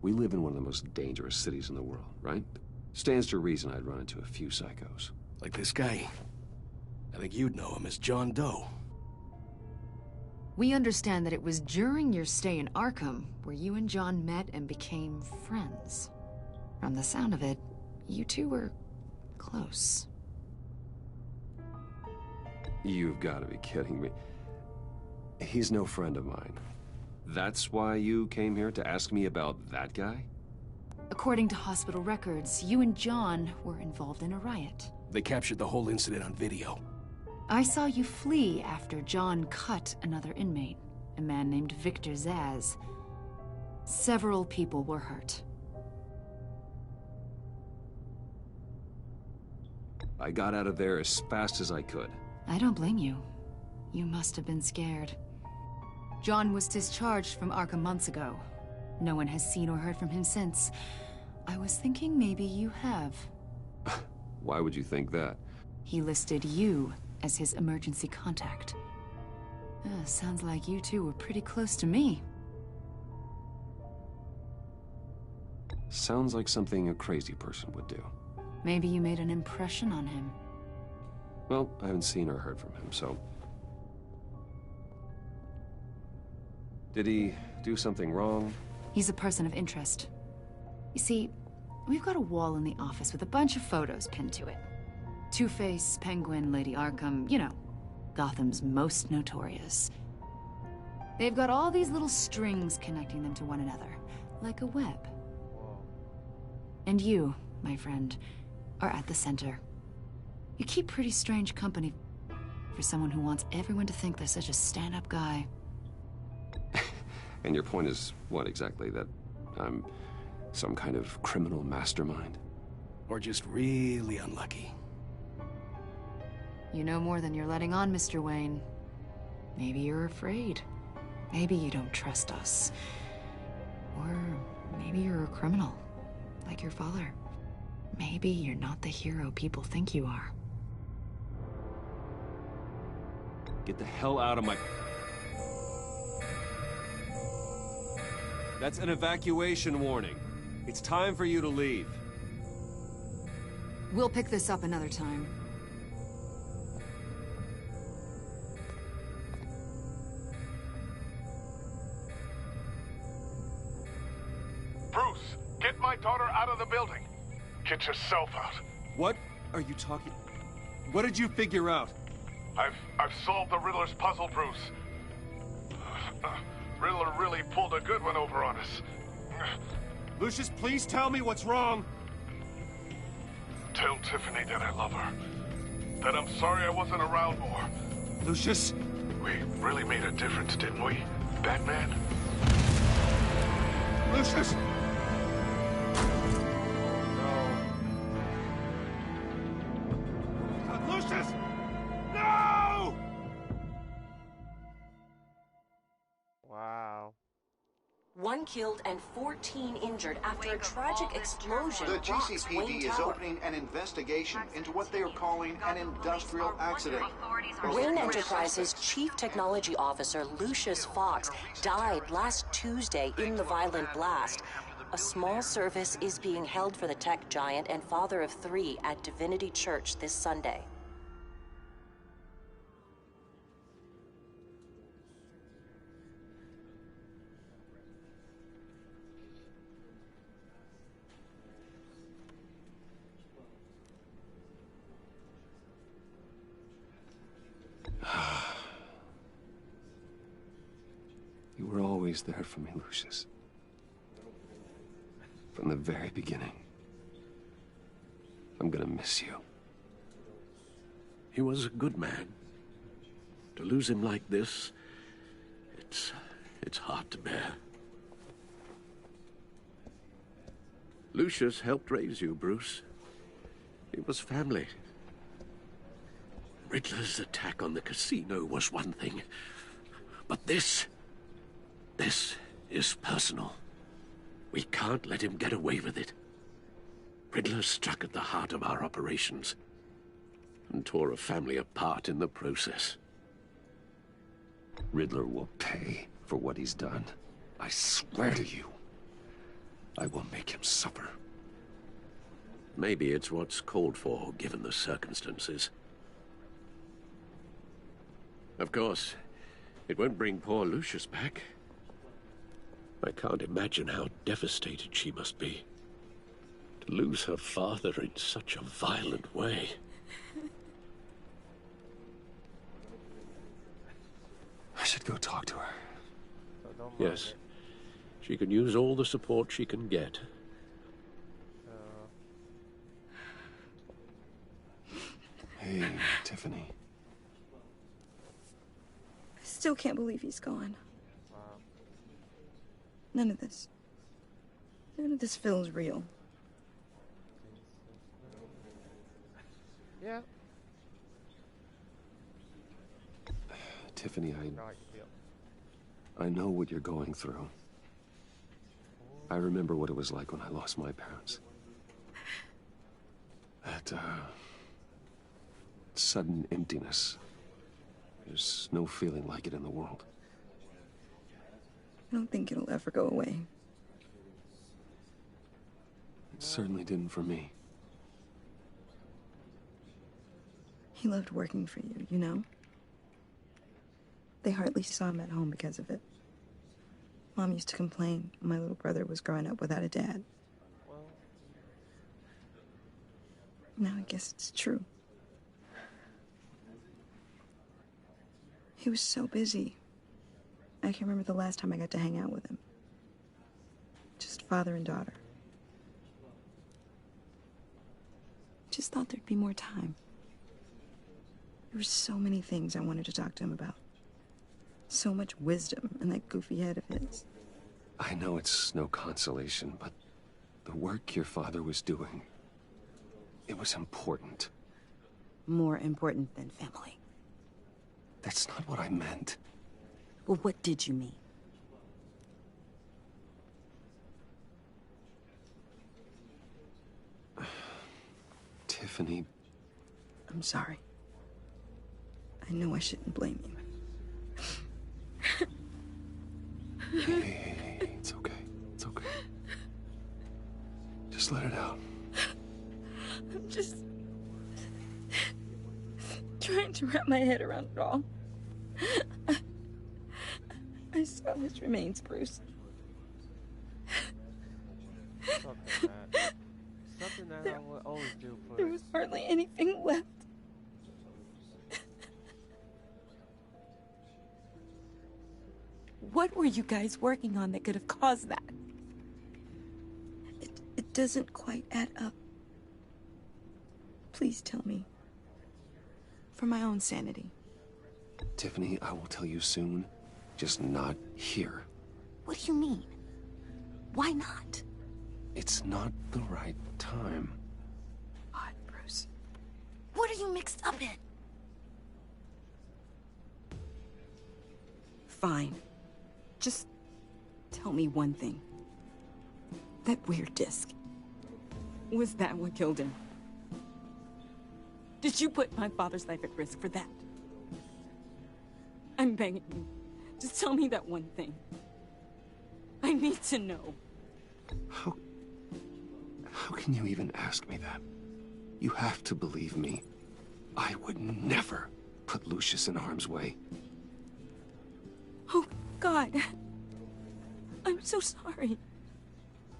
S16: We live in one of the most dangerous cities in the world, right? Stands to reason I'd run into a few psychos.
S7: Like this guy. I think you'd know him as John Doe.
S15: We understand that it was during your stay in Arkham where you and John met and became friends, From the sound of it, you two were close.
S16: You've got to be kidding me. He's no friend of mine. That's why you came here to ask me about that guy?
S15: According to hospital records, you and John were involved in a riot.
S3: They captured the whole incident on video.
S15: I saw you flee after John cut another inmate, a man named Victor Zsasz. Several people were hurt.
S16: I got out of there as fast as I could.
S15: I don't blame you. You must have been scared. John was discharged from Arkham months ago. No one has seen or heard from him since. I was thinking maybe you have.
S16: Why would you think that?
S15: He listed you as his emergency contact. Sounds like you two were pretty close to me.
S16: Sounds like something a crazy person would do.
S15: Maybe you made an impression on him.
S16: Well, I haven't seen or heard from him, so... Did he do something wrong?
S15: He's a person of interest. You see, we've got a wall in the office with a bunch of photos pinned to it. Two-Face, Penguin, Lady Arkham, you know, Gotham's most notorious. They've got all these little strings connecting them to one another, like a web. And you, my friend, are at the center. You keep pretty strange company for someone who wants everyone to think they're such a stand-up guy.
S16: And your point is, what exactly? That I'm some kind of criminal mastermind?
S3: Or just really unlucky?
S15: You know more than you're letting on, Mr. Wayne. Maybe you're afraid. Maybe you don't trust us. Or maybe you're a criminal, like your father. Maybe you're not the hero people think you are.
S16: Get the hell out of my... That's an evacuation warning. It's time for you to leave.
S15: We'll pick this up another time.
S22: Bruce, get my daughter out of the building. Get yourself out.
S16: What are you talking... What did you figure out?
S22: I've solved the Riddler's puzzle, Bruce. Riddler really pulled a good one over on us.
S16: Lucius, please tell me what's wrong.
S22: Tell Tiffany that I love her. That I'm sorry I wasn't around more.
S16: Lucius?
S22: We really made a difference, didn't we, Batman?
S16: Lucius!
S22: Lucius! No!
S2: Wow.
S23: 1 killed and 14 injured after a tragic explosion.
S24: The
S23: rocks Wayne
S24: GCPD is
S23: Tower.
S24: opening an investigation into what they are calling an industrial accident.
S23: Wayne Enterprises' Chief Technology Officer, Lucius Fox, died last Tuesday in the violent blast. A small service is being held for the tech giant and father of 3 at Divinity Church this Sunday.
S16: You were always there for me, Lucius. From the very beginning. I'm gonna miss you.
S5: He was a good man. To lose him like this, it's hard to bear. Lucius helped raise you, Bruce. It was family. Riddler's attack on the casino was one thing, but this is personal. We can't let him get away with it. Riddler struck at the heart of our operations and tore a family apart in the process.
S16: Riddler will pay for what he's done. I swear to you, I will make him suffer.
S5: Maybe it's what's called for, given the circumstances. Of course, it won't bring poor Lucius back. I can't imagine how devastated she must be. To lose her father in such a violent way.
S16: I should go talk to her.
S5: Yes. She can use all the support she can get.
S16: Hey, Tiffany.
S6: I still can't believe he's gone. None of this feels real.
S2: Yeah.
S16: Tiffany, I know what you're going through. I remember what it was like when I lost my parents. That, sudden emptiness. There's no feeling like it in the world.
S6: I don't think it'll ever go away.
S16: It certainly didn't for me.
S6: He loved working for you, you know? They hardly saw him at home because of it. Mom used to complain my little brother was growing up without a dad. Now I guess it's true. He was so busy. I can't remember the last time I got to hang out with him. Just father and daughter. Just thought there'd be more time. There were so many things I wanted to talk to him about. So much wisdom in that goofy head of his.
S16: I know it's no consolation, but the work your father was doing, it was important.
S6: More important than family.
S16: That's not what I meant.
S6: Well, what did you mean?
S16: Tiffany.
S6: I'm sorry. I know I shouldn't blame you.
S16: Hey, it's okay. It's okay. Just let it out.
S6: I'm just trying to wrap my head around it all. I saw his remains, Bruce.
S2: Something that I will always do for
S6: There was hardly anything left. What were you guys working on that could have caused that? It doesn't quite add up. Please tell me. For my own sanity.
S16: Tiffany, I will tell you soon. Just not here.
S6: What do you mean? Why not?
S16: It's not the right time.
S6: Odd, Bruce. What are you mixed up in? Fine. Just tell me one thing. That weird disc. Was that what killed him? Did you put my father's life at risk for that? I'm begging you. Just tell me that one thing. I need to know.
S16: How can you even ask me that? You have to believe me. I would never put Lucius in harm's way.
S6: Oh, God. I'm so sorry.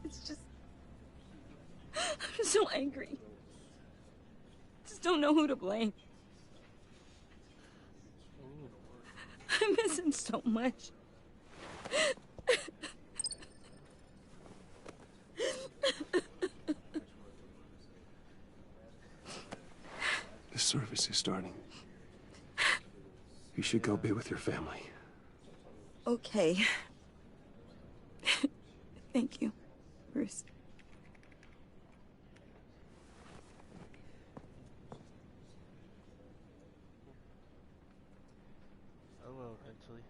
S6: It's just... I'm so angry. Just don't know who to blame. I miss him so much.
S16: The service is starting. You should go be with your family.
S6: Okay. Thank you, Bruce.
S2: I will eventually.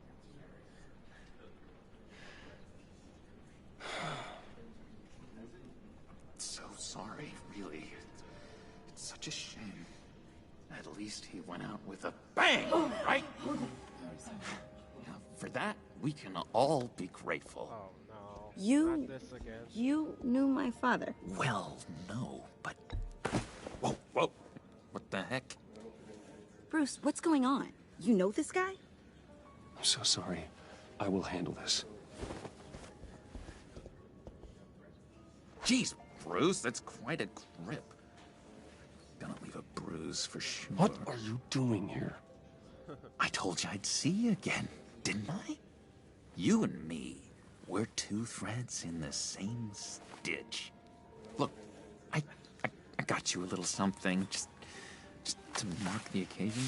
S13: So sorry, really. It's such a shame. At least he went out with a bang, right? Now, for that, we can all be grateful.
S2: Oh no.
S6: You...
S2: Not this again.
S6: You knew my father.
S13: Well, no, but... Whoa, whoa. What the heck?
S6: Bruce, what's going on? You know this guy?
S16: I'm so sorry. I will handle this.
S13: Jeez, Bruce. That's quite a grip. Gonna leave a bruise for sure.
S16: What are you doing here?
S13: I told you I'd see you again, didn't I? You and me, we're two threads in the same stitch. Look, I got you a little something, just to mark the occasion.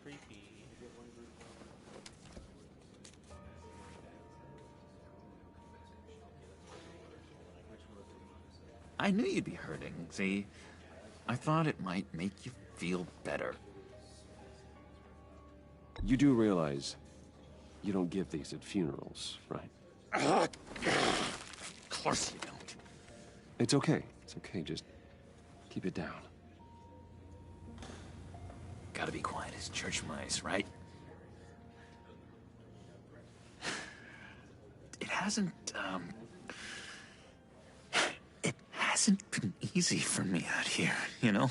S2: Creepy.
S13: I knew you'd be hurting, see? I thought it might make you feel better.
S16: You do realize you don't give these at funerals, right?
S13: Of course you don't.
S16: It's okay. It's okay. Just keep it down.
S13: Gotta be quiet as church mice, right? It hasn't been easy for me out here, you know?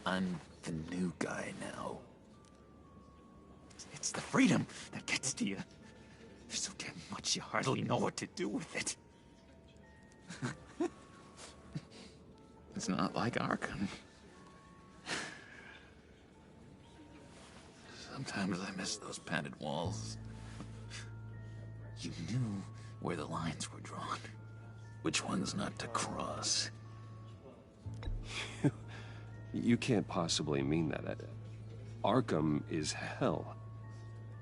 S13: I'm the new guy now. It's the freedom that gets to you. There's so damn much you hardly know what to do with it. It's not like Arkham. Sometimes I miss those padded walls. You knew where the lines were drawn. Which ones not to cross.
S16: You can't possibly mean that. Arkham is hell.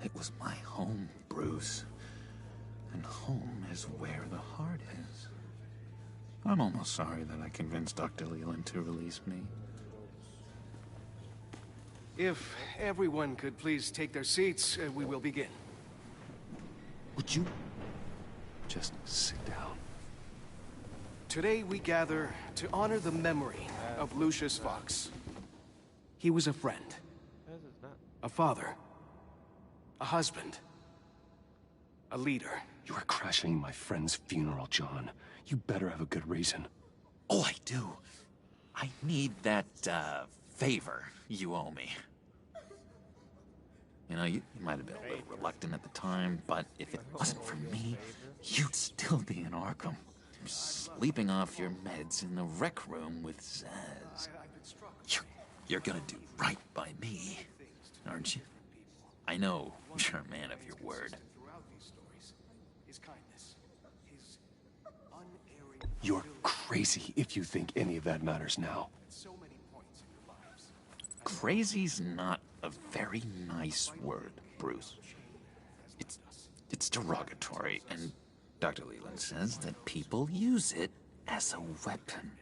S13: It was my home, Bruce. And home is where the heart is. I'm almost sorry that I convinced Dr. Leland to release me.
S3: If everyone could please take their seats, we will begin.
S13: Would you
S16: just sit down?
S3: Today we gather to honor the memory of Lucius Fox. He was a friend, a father, a husband, a leader.
S16: You are crashing my friend's funeral, John. You better have a good reason.
S13: Oh, I do. I need that, favor you owe me. You know, you might have been a little reluctant at the time, but if it wasn't for me, you'd still be in Arkham. Sleeping off your meds in the rec room with Zsasz. You're gonna do right by me, aren't you? I know you're a man of your word.
S16: You're crazy if you think any of that matters now.
S13: Crazy's not a very nice word, Bruce. It's derogatory, and Dr. Leland says that people use it as a weapon.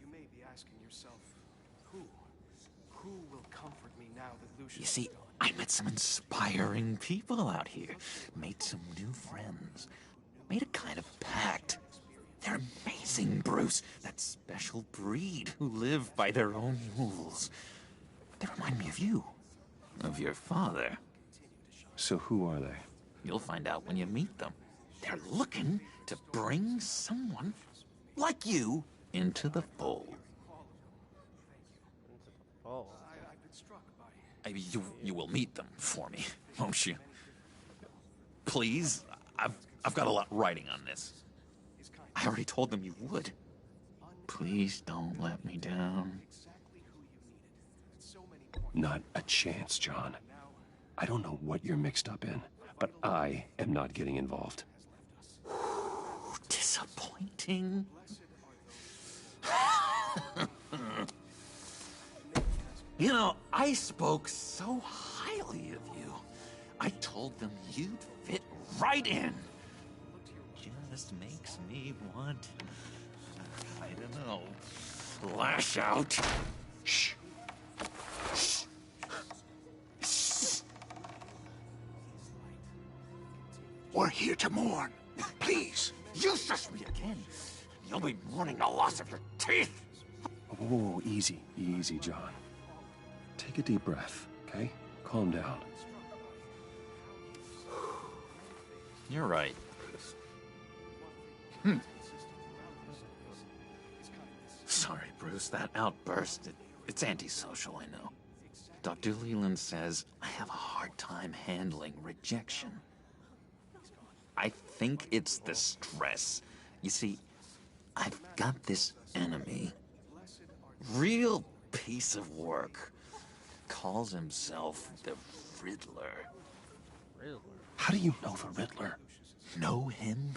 S3: You may be asking yourself, who will comfort me now that Lucius
S13: You see, I met some inspiring people out here. Made some new friends. Made a kind of pact. They're amazing, Bruce. That special breed who live by their own rules. They remind me of you. Of your father.
S16: So who are they?
S13: You'll find out when you meet them. They're looking to bring someone like you into the fold. You will meet them for me, won't you? Please, I've got a lot riding on this. I already told them you would. Please don't let me down.
S16: Not a chance, John. I don't know what you're mixed up in, but I am not getting involved.
S13: Disappointing. You know, I spoke so highly of you. I told them you'd fit right in. Just makes me want, I don't know, lash out. Shh. Shh. Shh.
S17: We're here to mourn. Please.
S13: You shush me again. You'll be mourning the loss of your teeth.
S16: Oh, easy, easy, John. Take a deep breath, okay? Calm down.
S13: You're right. Sorry, Bruce, that outburst, it's antisocial, I know. Dr. Leland says I have a hard time handling rejection. I think it's the stress. You see, I've got this enemy. Real piece of work. Calls himself the Riddler.
S1: How do you know the Riddler?
S13: Know him?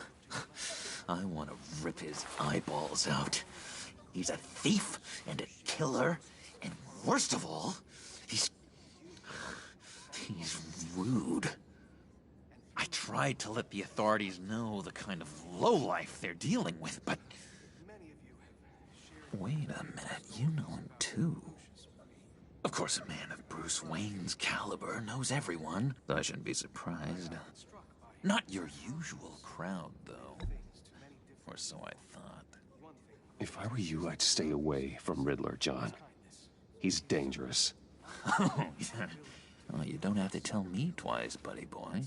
S13: I want to rip his eyeballs out. He's a thief and a killer, and worst of all, he's rude. I tried to let the authorities know the kind of lowlife they're dealing with, but... Wait a minute, you know him too. Of course, a man of Bruce Wayne's caliber knows everyone, so I shouldn't be surprised. Not your usual crowd, though. Or so I thought.
S1: If I were you, I'd stay away from Riddler, John. He's dangerous.
S13: Oh, yeah. Well, you don't have to tell me twice, buddy boy.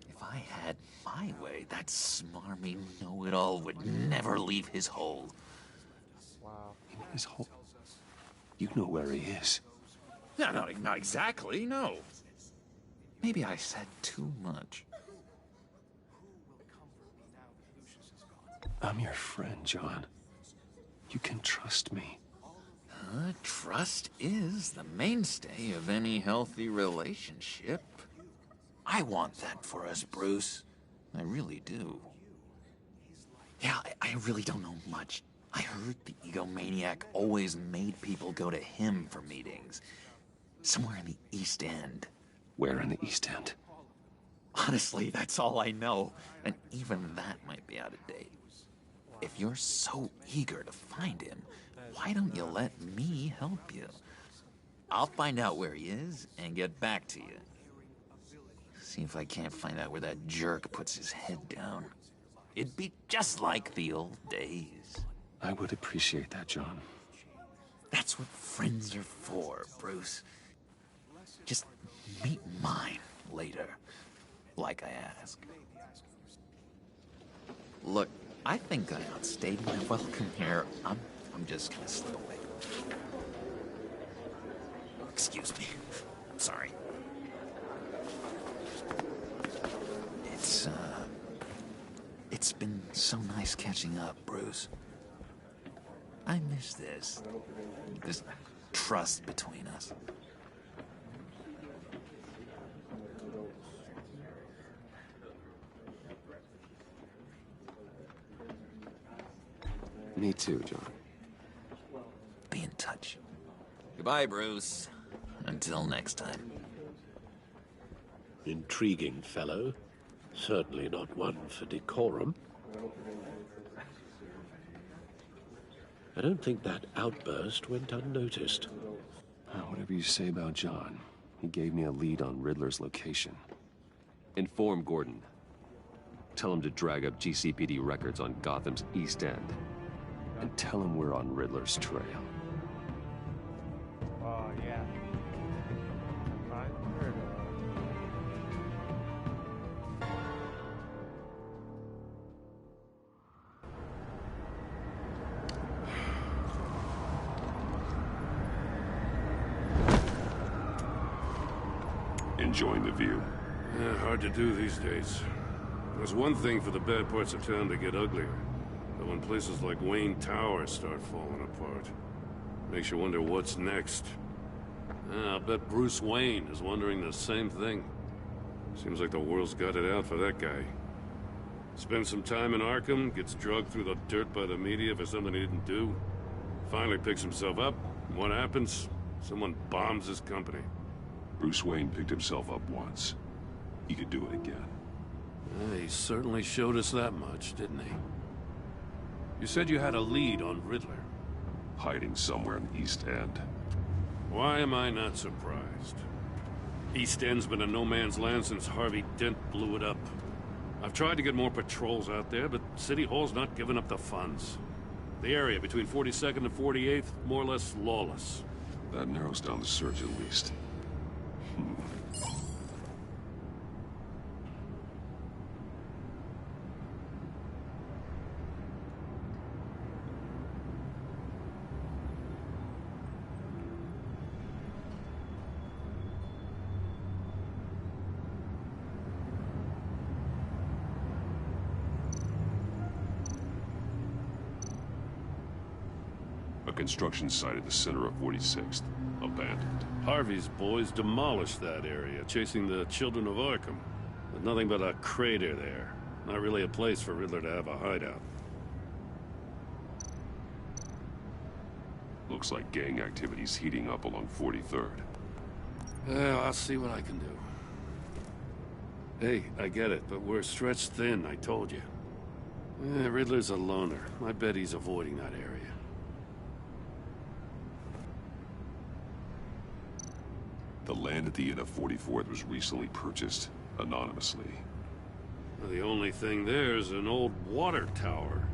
S13: If I had my way, that smarmy know-it-all would never leave his hole.
S1: Wow. His hole? You know where he is.
S13: No, not exactly, no. Maybe I said too much.
S1: I'm your friend, John. You can trust me.
S13: Trust is the mainstay of any healthy relationship. I want that for us, Bruce. I really do. Yeah, I really don't know much. I heard the egomaniac always made people go to him for meetings. Somewhere in the East End.
S1: Where in the East End?
S13: Honestly, that's all I know. And even that might be out of date. If you're so eager to find him, why don't you let me help you? I'll find out where he is and get back to you. See if I can't find out where that jerk puts his head down. It'd be just like the old days.
S1: I would appreciate that, John.
S13: That's what friends are for, Bruce. Just meet mine later, like I asked. Look, I think I outstayed my welcome here. I'm just gonna slip away. Excuse me. I'm sorry. It's been so nice catching up, Bruce. I miss this trust between us.
S1: Me too, John.
S13: Be in touch. Goodbye, Bruce. Until next time.
S4: Intriguing fellow. Certainly not one for decorum. I don't think that outburst went unnoticed.
S1: Whatever you say about John, he gave me a lead on Riddler's location. Inform Gordon. Tell him to drag up GCPD records on Gotham's East End. And tell him we're on Riddler's trail.
S2: Oh, yeah. I've heard
S11: Enjoying the view?
S8: Yeah, hard to do these days. There's one thing for the bad parts of town to get uglier. But when places like Wayne Tower start falling apart, makes you wonder what's next. I'll bet Bruce Wayne is wondering the same thing. Seems like the world's got it out for that guy. Spends some time in Arkham, gets drugged through the dirt by the media for something he didn't do. Finally picks himself up, and what happens? Someone bombs his company.
S11: Bruce Wayne picked himself up once. He could do it again.
S8: He certainly showed us that much, didn't he? You said you had a lead on Riddler.
S11: Hiding somewhere in the East End.
S8: Why am I not surprised? East End's been a no-man's land since Harvey Dent blew it up. I've tried to get more patrols out there, but City Hall's not giving up the funds. The area between 42nd and 48th, more or less lawless.
S11: That narrows down the search at least. A construction site at the center of 46th. Abandoned.
S8: Harvey's boys demolished that area, chasing the children of Arkham. There's nothing but a crater there. Not really a place for Riddler to have a hideout.
S11: Looks like gang activity's heating up along 43rd.
S8: Well, I'll see what I can do. Hey, I get it, but we're stretched thin, I told you. Riddler's a loner. I bet he's avoiding that area.
S11: The land at the end of 44th was recently purchased, anonymously.
S8: Well, the only thing there is an old water tower.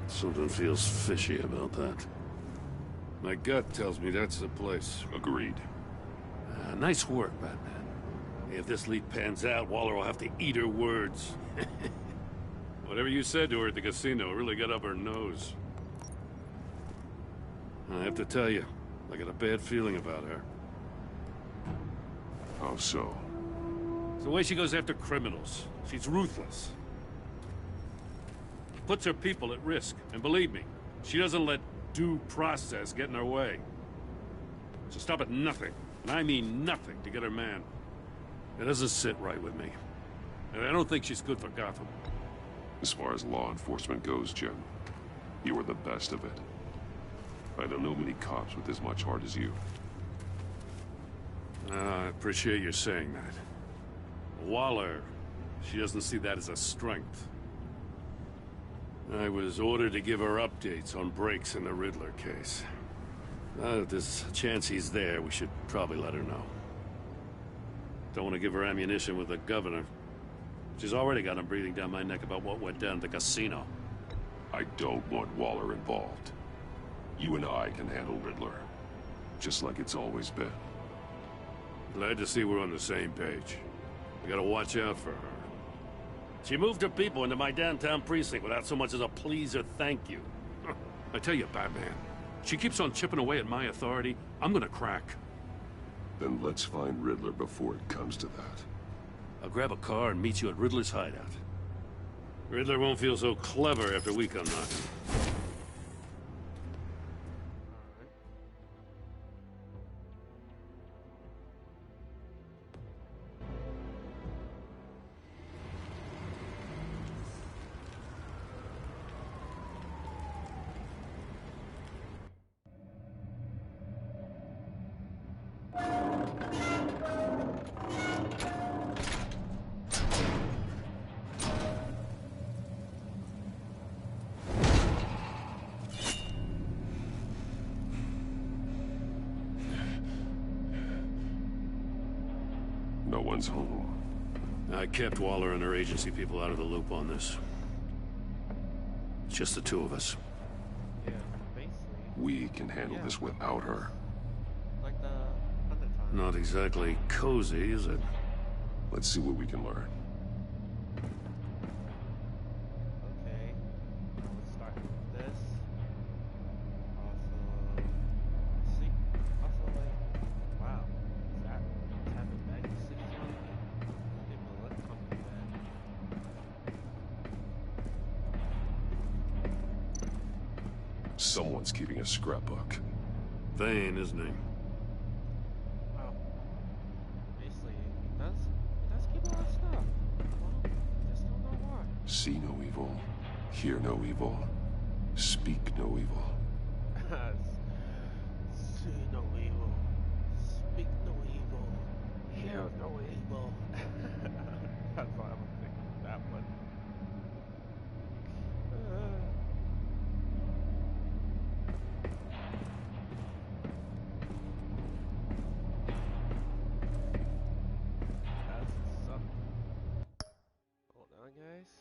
S8: Something feels fishy about that. My gut tells me that's the place.
S11: Agreed.
S8: Nice work, Batman. If this lead pans out, Waller will have to eat her words. Whatever you said to her at the casino really got up her nose. I have to tell you, I got a bad feeling about her.
S11: How so?
S8: It's the way she goes after criminals. She's ruthless. Puts her people at risk. And believe me, she doesn't let due process get in her way. She'll stop at nothing, and I mean nothing, to get her man. It doesn't sit right with me. And I don't think she's good for Gotham.
S11: As far as law enforcement goes, Jim, you are the best of it. I don't know many cops with as much heart as you.
S8: I appreciate you saying that. Waller, she doesn't see that as a strength. I was ordered to give her updates on breaks in the Riddler case. If there's a chance he's there, we should probably let her know. Don't want to give her ammunition with the governor. She's already got him breathing down my neck about what went down at the casino.
S11: I don't want Waller involved. You and I can handle Riddler, just like it's always been.
S8: Glad to see we're on the same page. We gotta watch out for her. She moved her people into my downtown precinct without so much as a please or thank you. I tell you, Batman, she keeps on chipping away at my authority, I'm gonna crack.
S11: Then let's find Riddler before it comes to that.
S8: I'll grab a car and meet you at Riddler's hideout. Riddler won't feel so clever after we come knocking.
S11: No one's home.
S8: I kept Waller and her agency people out of the loop on this. It's just the two of us.
S2: Yeah, basically.
S11: We can handle this without her.
S2: Like the other time.
S8: Not exactly cozy, is it?
S11: Let's see what we can learn.
S2: Okay. Let's start with this. Also, see? Also, like, wow. Is that what's happening back in 6 months? People let company back.
S11: Someone's keeping a scrapbook.
S8: Vane, isn't he?
S2: Wow. Basically, he does keep a lot of stuff. Well, just don't know why.
S11: See no evil, hear no evil, speak no evil.
S2: See no evil, speak no evil, hear no evil. That's why I'm thinking of that one. That's something. Hold on, guys.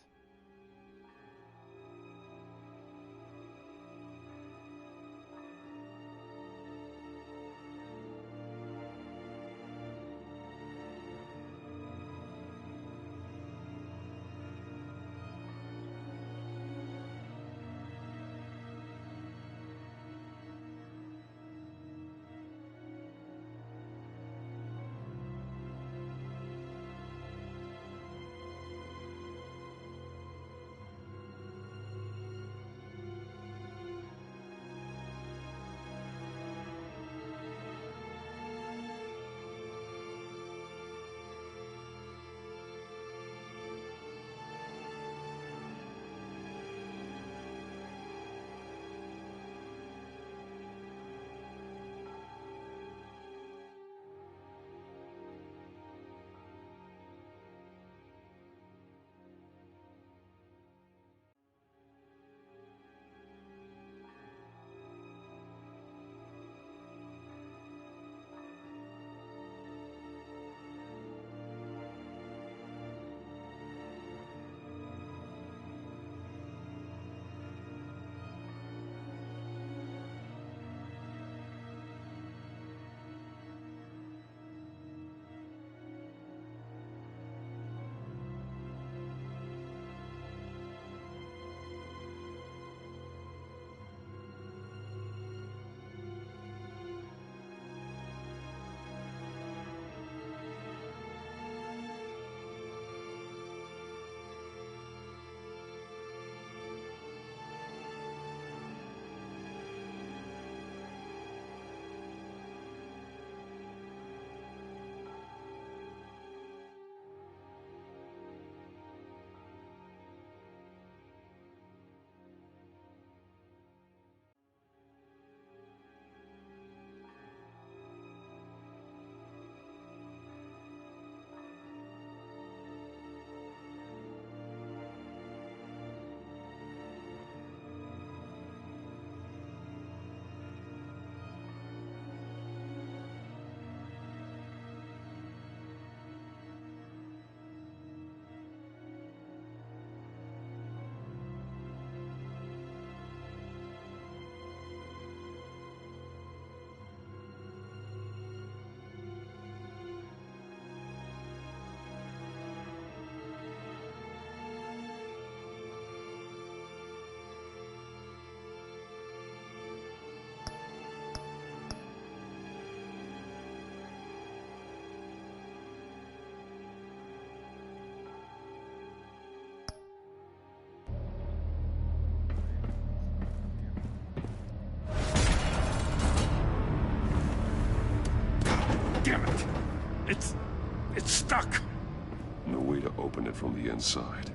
S1: open it from the inside.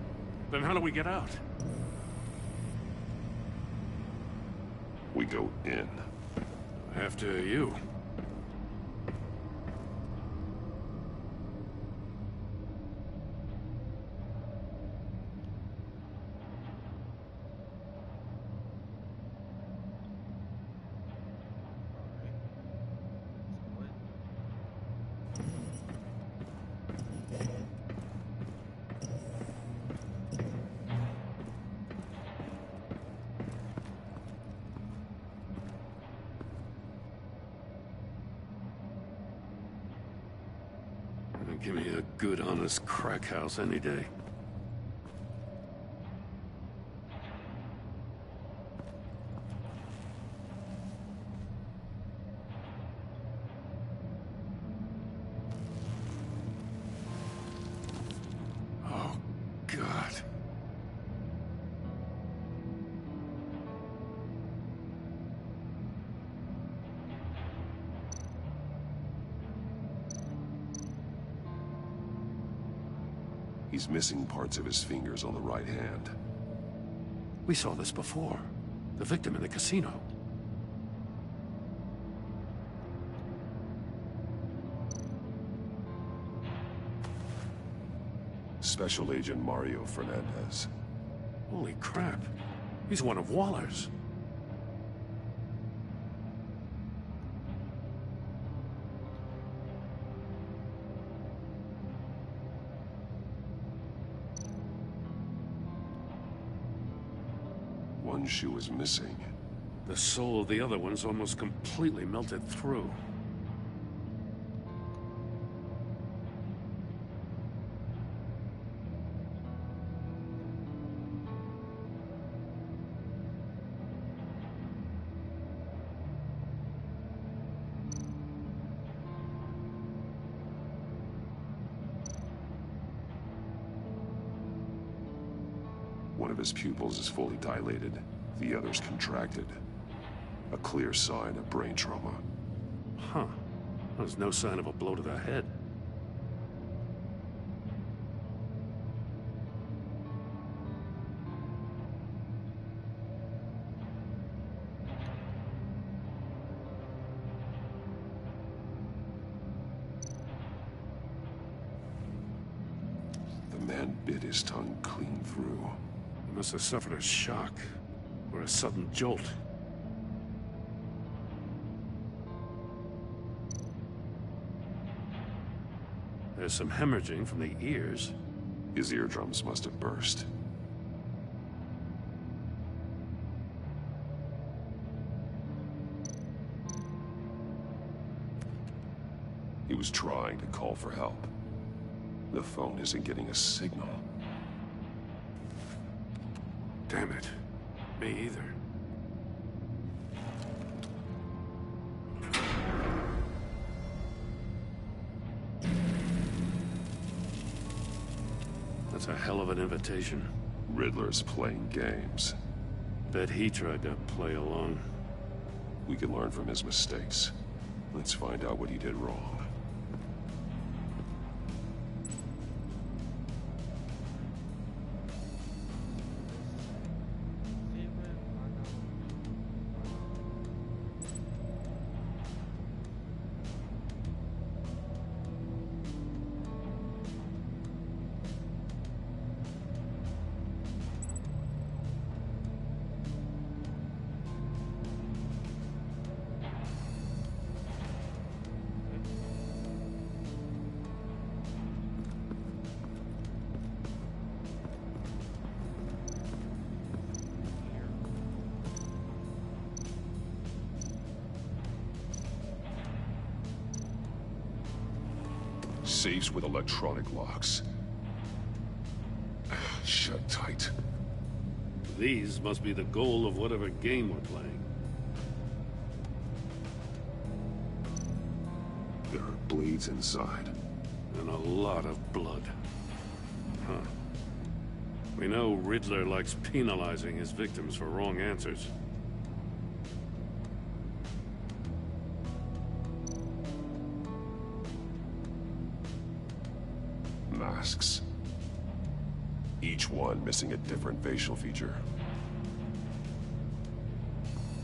S8: Then how do we get out?
S1: We go in.
S8: After you. Give me a good, honest crack house any day. Oh, God.
S1: He's missing parts of his fingers on the right hand.
S8: We saw this before. The victim in the casino.
S1: Special Agent Mario Fernandez.
S8: Holy crap. He's one of Waller's.
S1: One shoe is missing.
S8: The sole of the other one's almost completely melted through.
S1: One of his pupils is fully dilated, the other's contracted. A clear sign of brain trauma.
S8: Huh. There's no sign of a blow to the head.
S1: The man bit his tongue clean through.
S8: He must have suffered a shock, or a sudden jolt. There's some hemorrhaging from the ears.
S1: His eardrums must have burst. He was trying to call for help. The phone isn't getting a signal.
S8: Damn it. Me either. That's a hell of an invitation.
S1: Riddler's playing games.
S8: Bet he tried to play along.
S1: We can learn from his mistakes. Let's find out what he did wrong. Safes with electronic locks. Shut tight.
S8: These must be the goal of whatever game we're playing.
S1: There are bleeds inside.
S8: And a lot of blood. Huh. We know Riddler likes penalizing his victims for wrong answers.
S1: Masks.
S11: Each one missing a different facial feature.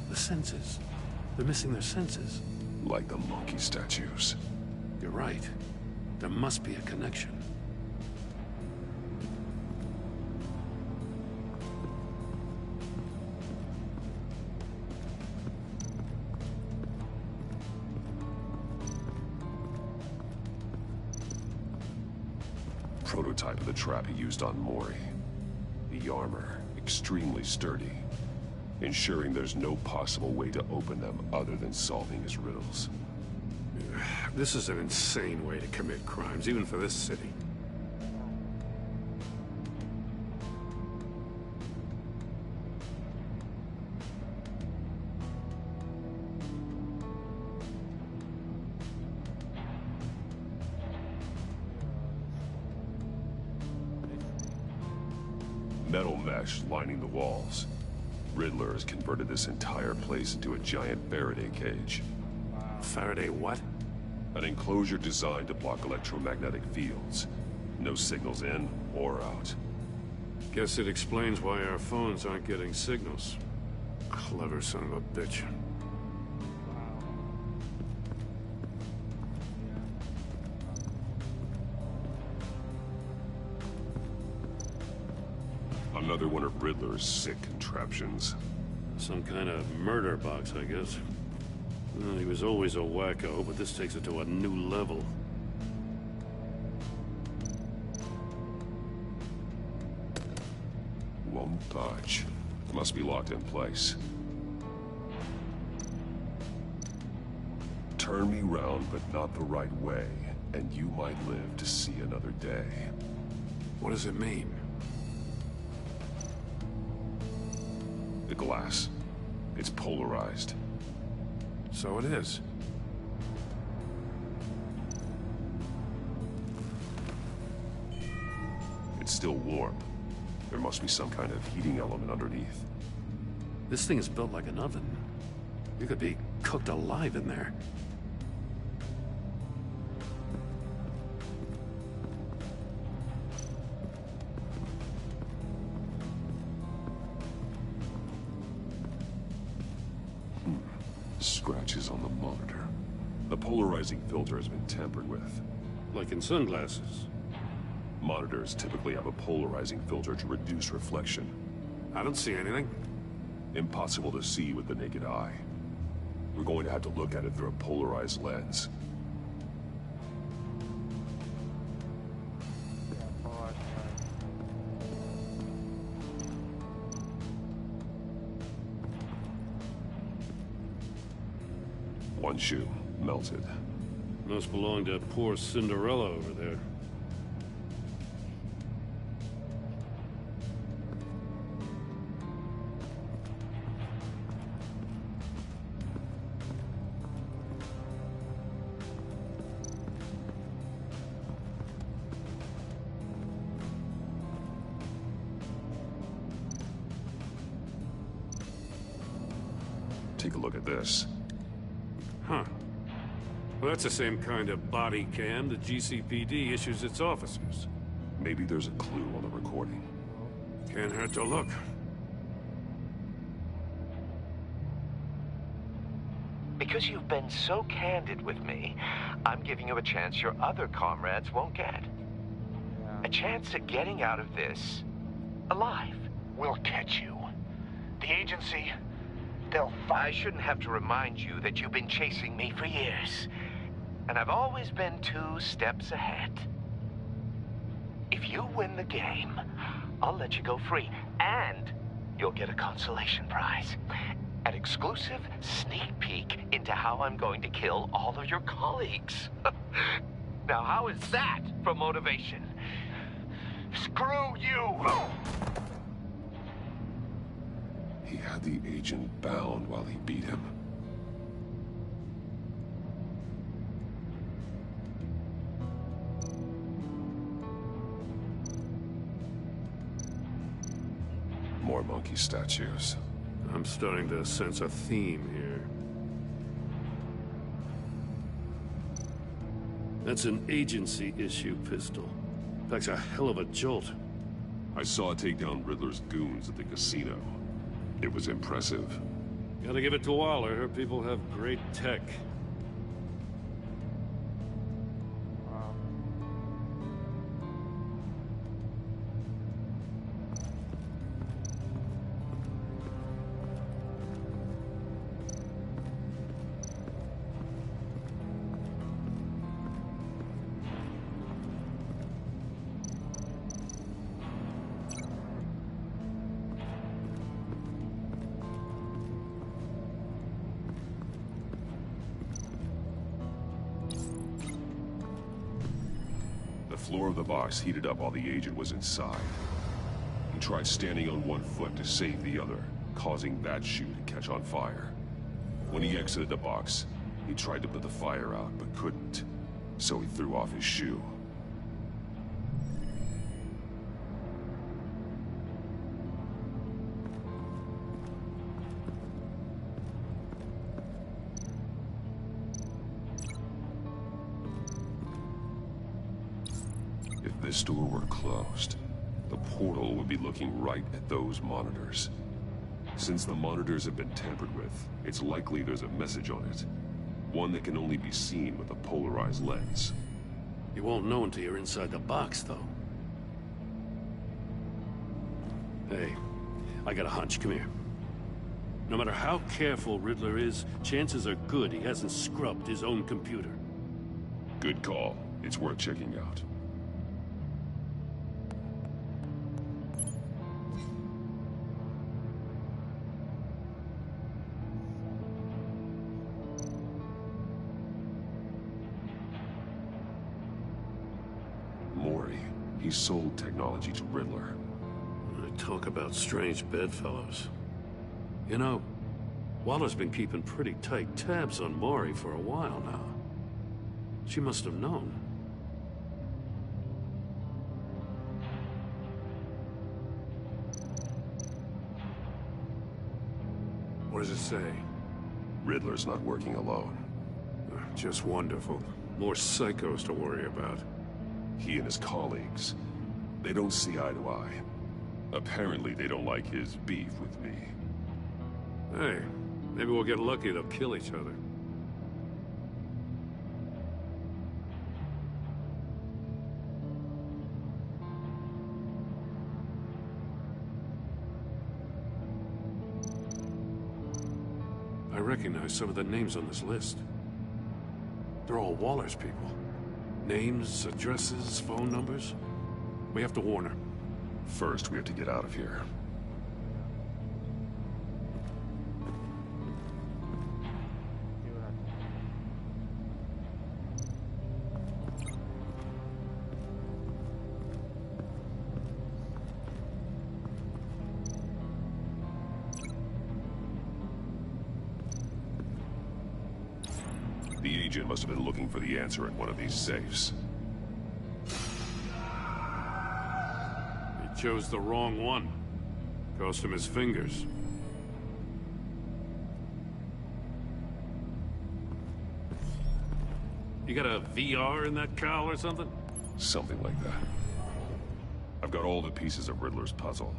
S8: The senses. They're missing their senses.
S11: Like the monkey statues.
S8: You're right. There must be a connection.
S11: Prototype of the trap he used on Mori. The armor, extremely sturdy, ensuring there's no possible way to open them other than solving his riddles.
S8: This is an insane way to commit crimes, even for this city.
S11: Metal mesh lining the walls. Riddler has converted this entire place into a giant Faraday cage.
S8: Faraday what?
S11: An enclosure designed to block electromagnetic fields. No signals in or out.
S8: Guess it explains why our phones aren't getting signals. Clever son of a bitch.
S11: Another one of Riddler's sick contraptions.
S8: Some kind of murder box, I guess. Well, he was always a wacko, but this takes it to a new level.
S11: Won't budge. Must be locked in place. Turn me round, but not the right way, and you might live to see another day.
S8: What does it mean?
S11: The glass. It's polarized.
S8: So it is.
S11: It's still warm. There must be some kind of heating element underneath.
S8: This thing is built like an oven. You could be cooked alive in there.
S11: Scratches on the monitor. The polarizing filter has been tampered with.
S8: Like in sunglasses.
S11: Monitors typically have a polarizing filter to reduce reflection.
S8: I don't see anything.
S11: Impossible to see with the naked eye. We're going to have to look at it through a polarized lens. One shoe, melted.
S8: Must belong to poor Cinderella over there.
S11: Take a look at this.
S8: Huh. Well, that's the same kind of body cam the GCPD issues its officers.
S11: Maybe there's a clue on the recording.
S8: Can't hurt to look.
S9: Because you've been so candid with me, I'm giving you a chance your other comrades won't get. A chance at getting out of this alive.
S22: We'll catch you. The agency,
S9: I shouldn't have to remind you that you've been chasing me for years. And I've always been 2 steps ahead. If you win the game, I'll let you go free. And you'll get a consolation prize. An exclusive sneak peek into how I'm going to kill all of your colleagues. Now, how is that for motivation?
S22: Screw you!
S11: He had the agent bound while he beat him. More monkey statues.
S8: I'm starting to sense a theme here. That's an agency issue pistol. Packs a hell of a jolt.
S11: I saw it take down Riddler's goons at the casino. It was impressive.
S8: Gotta give it to Waller. Her people have great tech.
S11: The floor of the box heated up while the agent was inside. He tried standing on one foot to save the other, causing that shoe to catch on fire. When he exited the box, he tried to put the fire out, but couldn't. So he threw off his shoe. If this door were closed, the portal would be looking right at those monitors. Since the monitors have been tampered with, it's likely there's a message on it. One that can only be seen with a polarized lens.
S8: You won't know until you're inside the box, though. Hey, I got a hunch. Come here. No matter how careful Riddler is, chances are good he hasn't scrubbed his own computer.
S11: Good call. It's worth checking out. Mori, he sold technology to Riddler.
S8: Talk about strange bedfellows. You know, Waller's been keeping pretty tight tabs on Mori for a while now. She must have known.
S11: What does it say? Riddler's not working alone.
S8: Just wonderful. More psychos to worry about.
S11: He and his colleagues, they don't see eye to eye. Apparently they don't like his beef with me.
S8: Hey, maybe we'll get lucky. They'll kill each other. I recognize some of the names on this list. They're all Waller's people. Names, addresses, phone numbers. We have to warn her.
S11: First, we have to get out of here. The agent must have been looking for the answer in one of these safes.
S8: Chose the wrong one. Cost him his fingers. You got a VR in that cowl or something?
S11: Something like that. I've got all the pieces of Riddler's puzzle.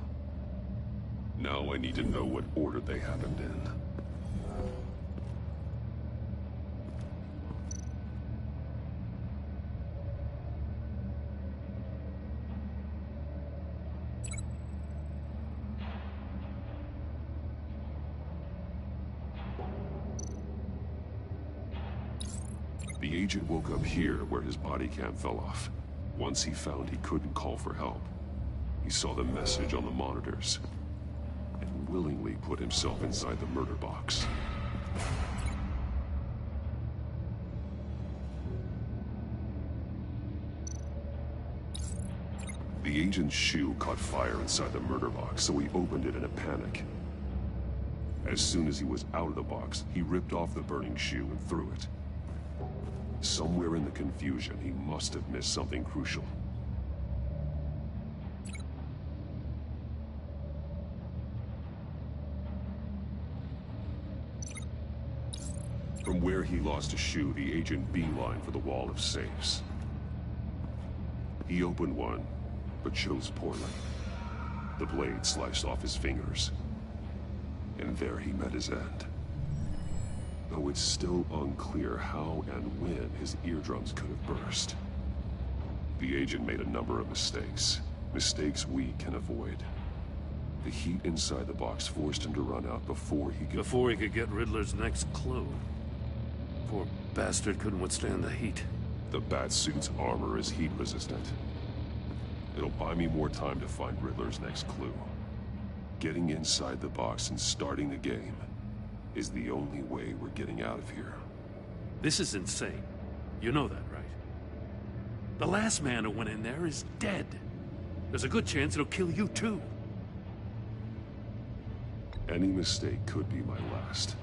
S11: Now I need to know what order they happened in. The agent woke up here where his body cam fell off. Once he found he couldn't call for help, he saw the message on the monitors and willingly put himself inside the murder box. The agent's shoe caught fire inside the murder box, so he opened it in a panic. As soon as he was out of the box, he ripped off the burning shoe and threw it. Somewhere in the confusion, he must have missed something crucial. From where he lost a shoe, the agent beelined for the wall of safes. He opened one, but chose poorly. The blade sliced off his fingers. And there he met his end. Though it's still unclear how and when his eardrums could have burst. The agent made a number of mistakes. Mistakes we can avoid. The heat inside the box forced him to run out before he could
S8: get Riddler's next clue. Poor bastard couldn't withstand the heat.
S11: The Batsuit's armor is heat resistant. It'll buy me more time to find Riddler's next clue. Getting inside the box and starting the game is the only way we're getting out of here.
S8: This is insane. You know that, right? The last man who went in there is dead. There's a good chance it'll kill you too.
S11: Any mistake could be my last.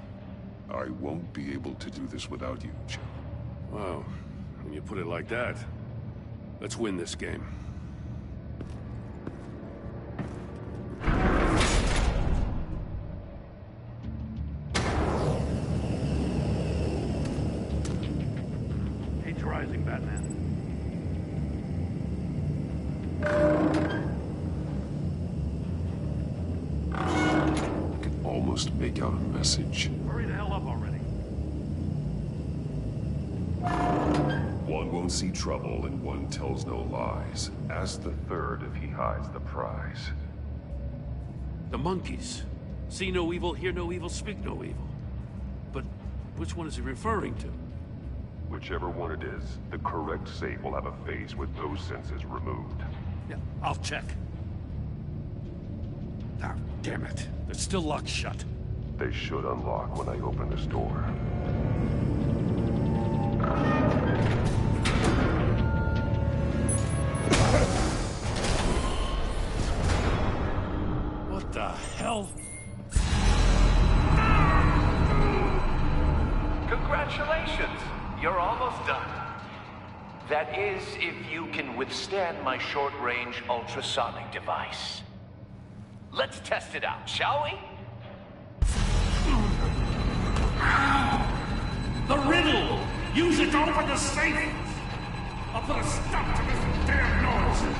S11: I won't be able to do this without you, Joe.
S8: Wow. When you put it like that, let's win this game. Heat's rising, Batman.
S11: I can almost make out a message.
S8: Hurry the hell up already.
S11: One won't see trouble and one tells no lies. Ask the third if he hides the prize.
S8: The monkeys. See no evil, hear no evil, speak no evil. But which one is he referring to?
S11: Whichever one it is, the correct safe will have a face with those senses removed.
S8: Yeah, I'll check. Ah, damn it. They're still locked shut.
S11: They should unlock when I open this door.
S8: What the hell?
S9: Congratulations! You're almost done. That is, if you can withstand my short-range ultrasonic device. Let's test it out, shall we?
S8: The riddle! Use it to open the safe! I'll put a stop to this damn noise!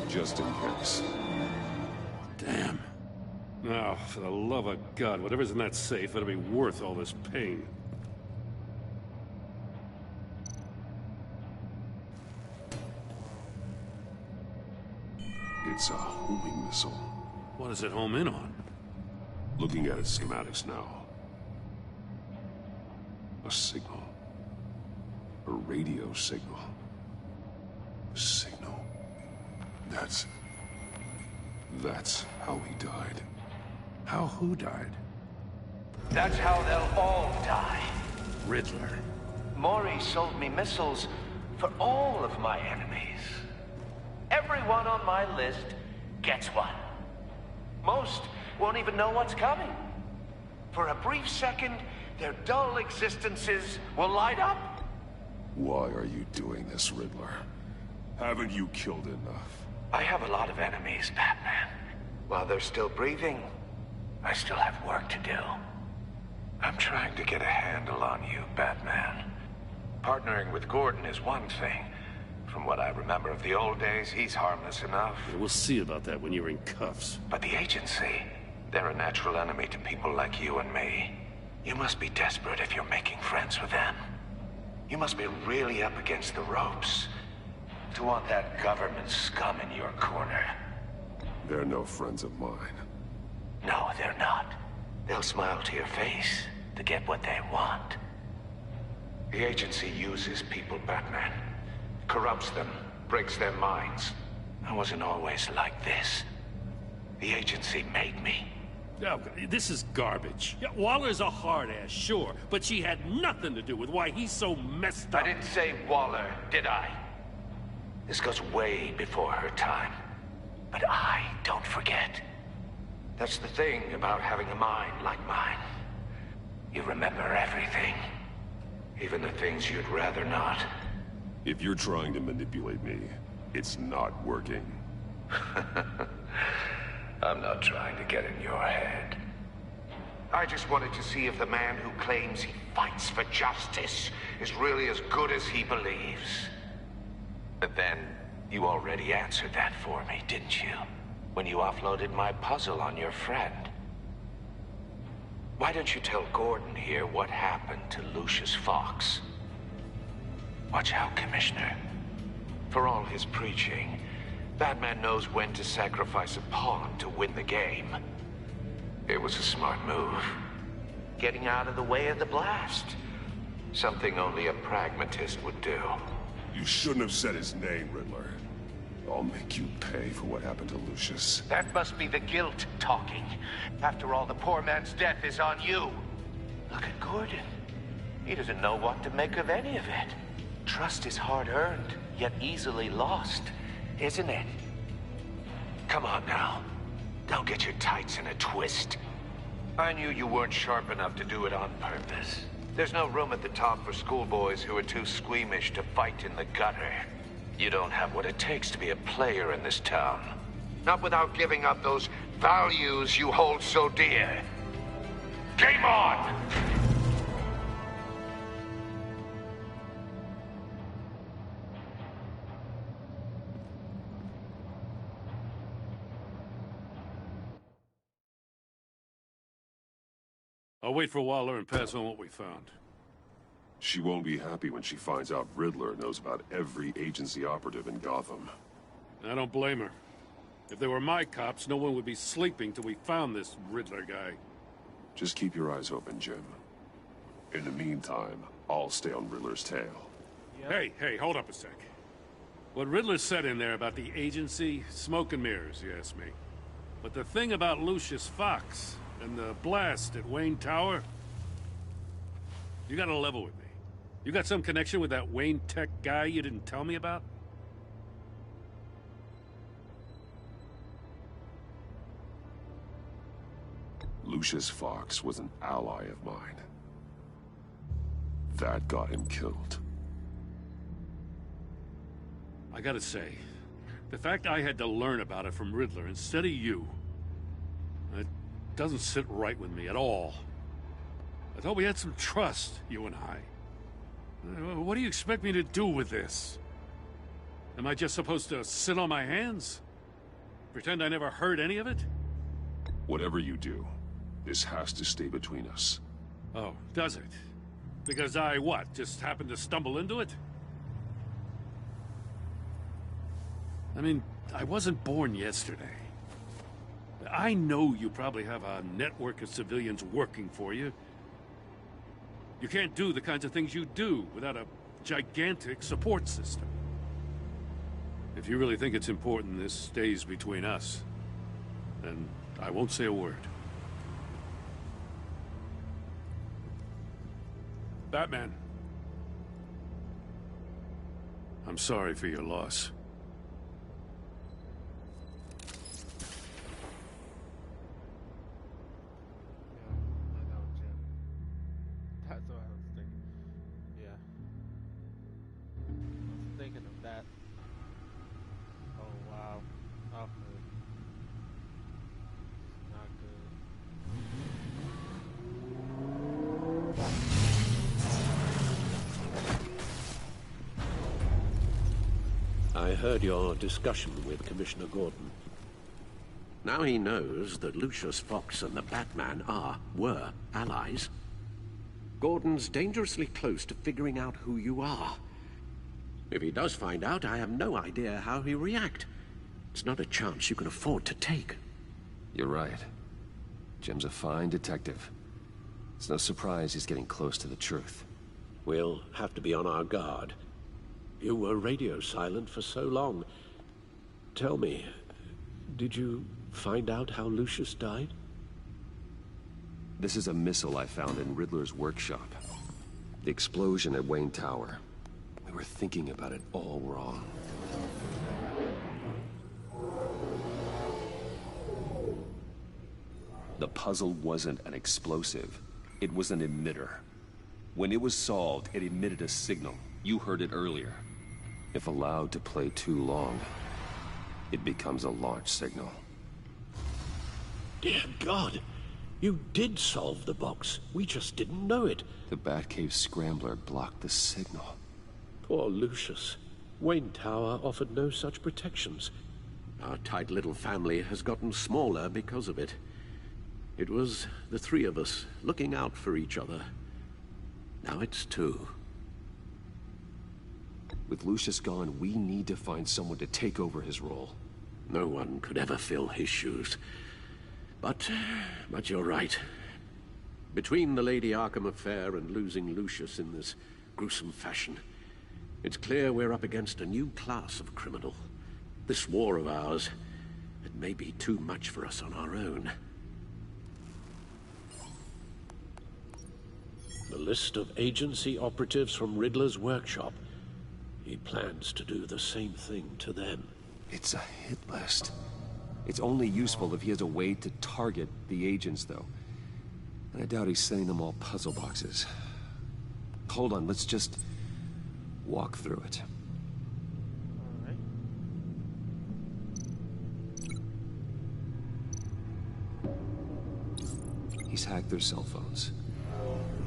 S11: Just in case.
S8: Damn. Now, for the love of God, whatever's in that safe better be worth all this pain.
S11: It's a homing missile.
S8: What does it home in on?
S11: Looking at its schematics now. A signal. A radio signal. A signal. That's how he died.
S8: How who died?
S9: That's how they'll all die.
S8: Riddler.
S9: Mori sold me missiles for all of my enemies. Everyone on my list gets one. Most won't even know what's coming. For a brief second, their dull existences will light up.
S11: Why are you doing this, Riddler? Haven't you killed enough?
S9: I have a lot of enemies, Batman. While they're still breathing, I still have work to do. I'm trying to get a handle on you, Batman. Partnering with Gordon is one thing. From what I remember of the old days, he's harmless enough.
S8: We'll see about that when you're in cuffs.
S9: But the agency, they're a natural enemy to people like you and me. You must be desperate if you're making friends with them. You must be really up against the ropes to want that government scum in your corner.
S11: They're no friends of mine.
S9: No, they're not. They'll smile to your face to get what they want. The agency uses people, Batman. Corrupts them, breaks their minds. I wasn't always like this. The agency made me.
S8: Oh, this is garbage. Yeah, Waller's a hard-ass, sure, but she had nothing to do with why he's so messed up.
S9: I didn't say Waller, did I? This goes way before her time. But I don't forget. That's the thing about having a mind like mine. You remember everything. Even the things you'd rather not.
S11: If you're trying to manipulate me, it's not working.
S9: I'm not trying to get in your head. I just wanted to see if the man who claims he fights for justice is really as good as he believes. But then, you already answered that for me, didn't you? When you offloaded my puzzle on your friend. Why don't you tell Gordon here what happened to Lucius Fox? Watch out, Commissioner. For all his preaching, Batman knows when to sacrifice a pawn to win the game. It was a smart move. Getting out of the way of the blast. Something only a pragmatist would do.
S11: You shouldn't have said his name, Riddler. I'll make you pay for what happened to Lucius.
S9: That must be the guilt talking. After all, the poor man's death is on you. Look at Gordon. He doesn't know what to make of any of it. Trust is hard-earned, yet easily lost, isn't it? Come on now. Don't get your tights in a twist. I knew you weren't sharp enough to do it on purpose. There's no room at the top for schoolboys who are too squeamish to fight in the gutter. You don't have what it takes to be a player in this town. Not without giving up those values you hold so dear. Game on!
S8: I'll wait for Waller and pass on what we found.
S11: She won't be happy when she finds out Riddler knows about every agency operative in Gotham.
S8: I don't blame her. If they were my cops, no one would be sleeping till we found this Riddler guy.
S11: Just keep your eyes open, Jim. In the meantime, I'll stay on Riddler's tail.
S8: Yep. Hey, hold up a sec. What Riddler said in there about the agency, smoke and mirrors, you ask me. But the thing about Lucius Fox and the blast at Wayne Tower, you gotta level with me. You got some connection with that Wayne Tech guy you didn't tell me about?
S11: Lucius Fox was an ally of mine. That got him killed.
S8: I gotta say, the fact I had to learn about it from Riddler instead of you, it doesn't sit right with me at all. I thought we had some trust, you and I. What do you expect me to do with this? Am I just supposed to sit on my hands? Pretend I never heard any of it?
S11: Whatever you do, this has to stay between us.
S8: Oh, does it? Because I, what, just happened to stumble into it? I mean, I wasn't born yesterday. I know you probably have a network of civilians working for you. You can't do the kinds of things you do without a gigantic support system. If you really think it's important this stays between us, then I won't say a word. Batman. I'm sorry for your loss.
S2: That's what I was thinking. Yeah. I was thinking of that. Oh wow. Alfred. Not good.
S4: I heard your discussion with Commissioner Gordon. Now he knows that Lucius Fox and the Batman were allies. Gordon's dangerously close to figuring out who you are. If he does find out, I have no idea how he'll react. It's not a chance you can afford to take.
S16: You're right. Jim's a fine detective. It's no surprise he's getting close to the truth.
S4: We'll have to be on our guard. You were radio silent for so long. Tell me, did you find out how Lucius died?
S1: This is a missile I found in Riddler's workshop. The explosion at Wayne Tower. We were thinking about it all wrong. The puzzle wasn't an explosive. It was an emitter. When it was solved, it emitted a signal. You heard it earlier. If allowed to play too long, it becomes a launch signal.
S4: Dear God! You did solve the box. We just didn't know it.
S1: The Batcave Scrambler blocked the signal.
S4: Poor Lucius. Wayne Tower offered no such protections. Our tight little family has gotten smaller because of it. It was the three of us looking out for each other. Now it's two.
S1: With Lucius gone, we need to find someone to take over his role.
S4: No one could ever fill his shoes. But you're right. Between the Lady Arkham affair and losing Lucius in this gruesome fashion, it's clear we're up against a new class of criminal. This war of ours, it may be too much for us on our own. The list of agency operatives from Riddler's workshop. He plans to do the same thing to them.
S1: It's a hit list. It's only useful if he has a way to target the agents, though. And I doubt he's sending them all puzzle boxes. Hold on, let's just walk through it.
S2: Alright.
S1: He's hacked their cell phones.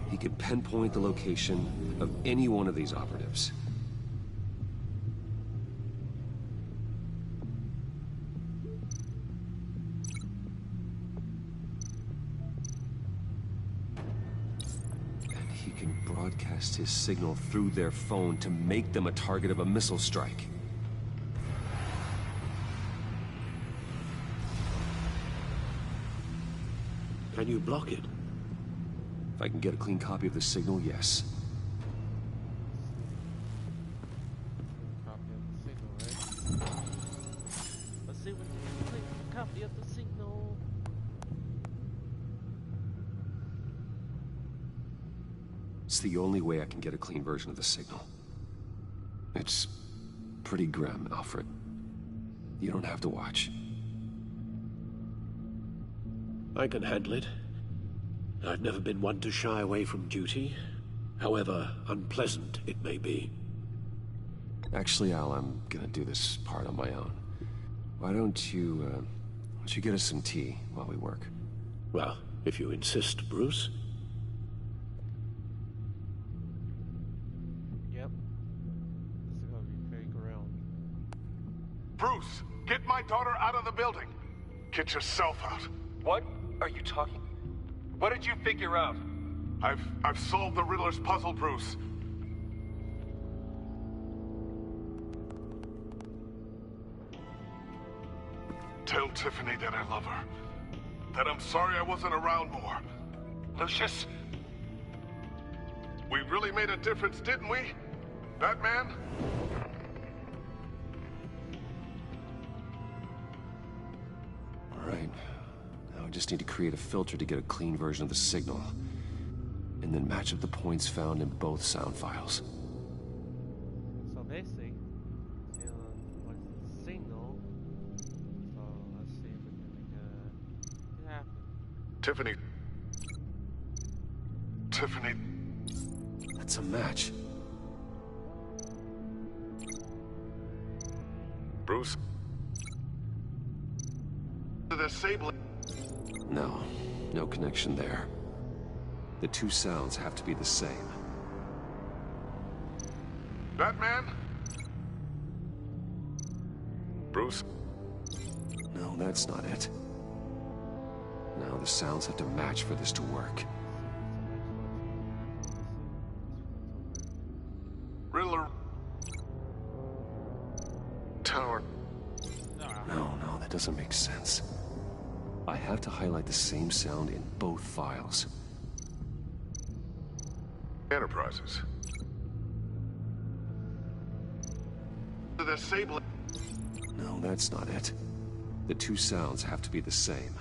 S1: He could pinpoint the location of any one of these operatives. Broadcast his signal through their phone to make them a target of a missile strike.
S4: Can you block it?
S1: If I can get a clean copy of the signal, yes.
S2: Copy of the signal, right? Let's see what you can click. Copy of the signal.
S1: It's the only way I can get a clean version of the signal. It's pretty grim, Alfred. You don't have to watch.
S4: I can handle it. I've never been one to shy away from duty, however unpleasant it may be.
S1: Actually, Al, I'm gonna do this part on my own. Why don't you get us some tea while we work?
S4: Well, if you insist, Bruce.
S2: Yep. This is gonna be very ground.
S22: Bruce, get my daughter out of the building. Get yourself out.
S3: What are you talking? What did you figure out?
S22: I've solved the Riddler's puzzle, Bruce. Tell Tiffany that I love her. That I'm sorry I wasn't around more.
S3: Lucius?
S22: We really made a difference, didn't we? Batman?
S1: All right. Now I just need to create a filter to get a clean version of the signal. And then match up the points found in both sound files.
S2: So basically, what's the signal? So let's see if we can make it happen.
S22: Tiffany. Tiffany.
S1: That's a match.
S22: Bruce. The disabling.
S1: No connection there. The two sounds have to be the same.
S22: Batman? Bruce?
S1: No, that's not it. Now the sounds have to match for this to work.
S22: Riddler. Tower.
S1: No, that doesn't make sense. I have to highlight the same sound in both files.
S22: Enterprises. The disabling.
S1: No, that's not it.
S16: The two sounds have to be the same.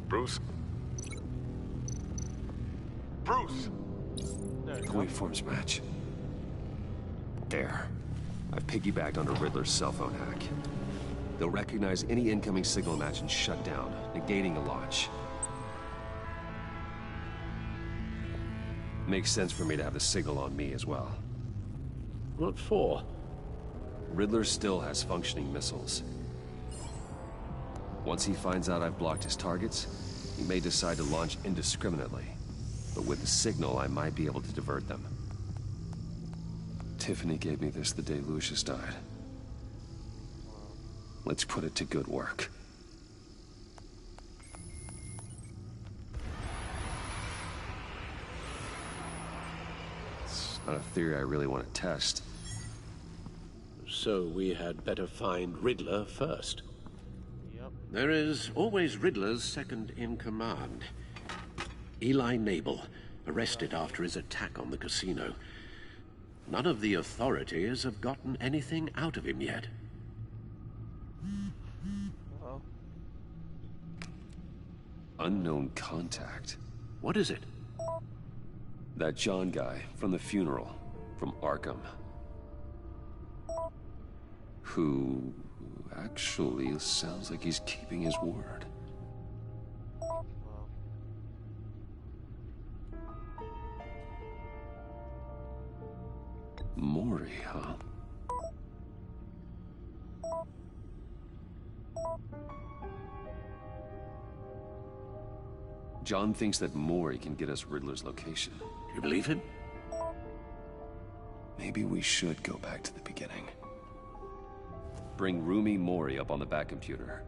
S22: Bruce? Bruce!
S16: The waveforms match. There. I've piggybacked onto Riddler's cell phone hack. They'll recognize any incoming signal match and shut down, negating a launch. Makes sense for me to have the signal on me as well.
S4: What for?
S16: Riddler still has functioning missiles. Once he finds out I've blocked his targets, he may decide to launch indiscriminately. But with the signal, I might be able to divert them. Tiffany gave me this the day Lucius died. Let's put it to good work. It's not a theory I really want to test.
S4: So we had better find Riddler first.
S2: Yep.
S4: There is always Riddler's second-in-command. Eli Nabel, arrested after his attack on the casino. None of the authorities have gotten anything out of him yet.
S2: Uh-oh.
S16: Unknown contact.
S4: What is it?
S16: That John guy from the funeral, from Arkham. Who actually sounds like he's keeping his word. Mori, huh? John thinks that Mori can get us Riddler's location.
S4: Do you believe him?
S16: Maybe we should go back to the beginning. Bring Rumi Mori up on the back computer.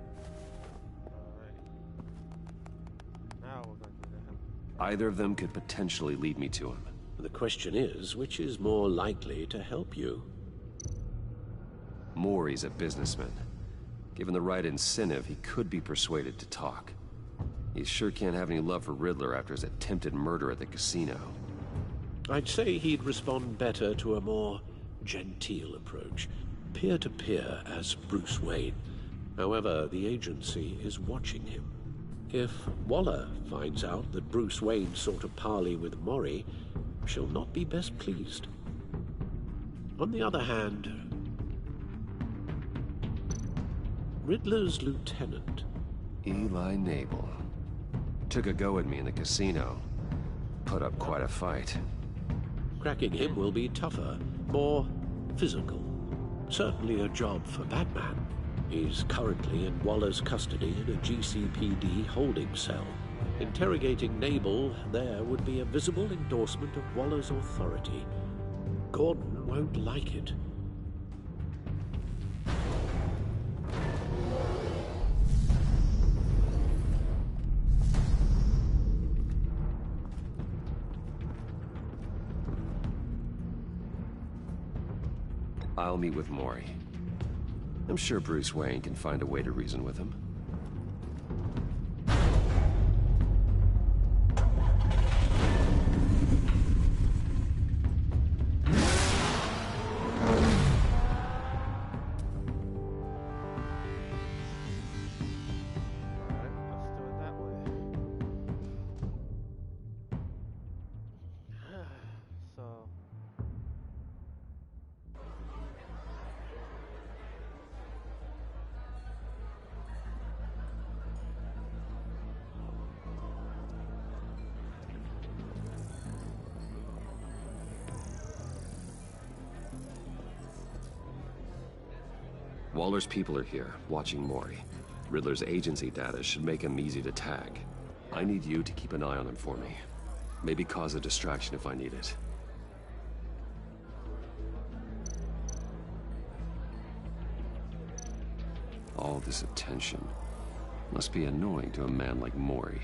S2: Now we're going to do him.
S16: Either of them could potentially lead me to him.
S4: The question is, which is more likely to help you?
S16: Mori's a businessman. Given the right incentive, he could be persuaded to talk. He sure can't have any love for Riddler after his attempted murder at the casino.
S4: I'd say he'd respond better to a more genteel approach. Peer-to-peer as Bruce Wayne. However, the agency is watching him. If Waller finds out that Bruce Wayne sought a parley with Mori, she'll not be best pleased. On the other hand, Riddler's lieutenant,
S16: Eli Nabel, took a go at me in the casino. Put up quite a fight.
S4: Cracking him will be tougher, more physical. Certainly a job for Batman. He's currently in Waller's custody in a GCPD holding cell. Interrogating Nabel there would be a visible endorsement of Waller's authority. Gordon won't like it.
S16: I'll meet with Mori. I'm sure Bruce Wayne can find a way to reason with him. Waller's people are here, watching Mori. Riddler's agency data should make him easy to tag. I need you to keep an eye on him for me. Maybe cause a distraction if I need it. All this attention must be annoying to a man like Mori.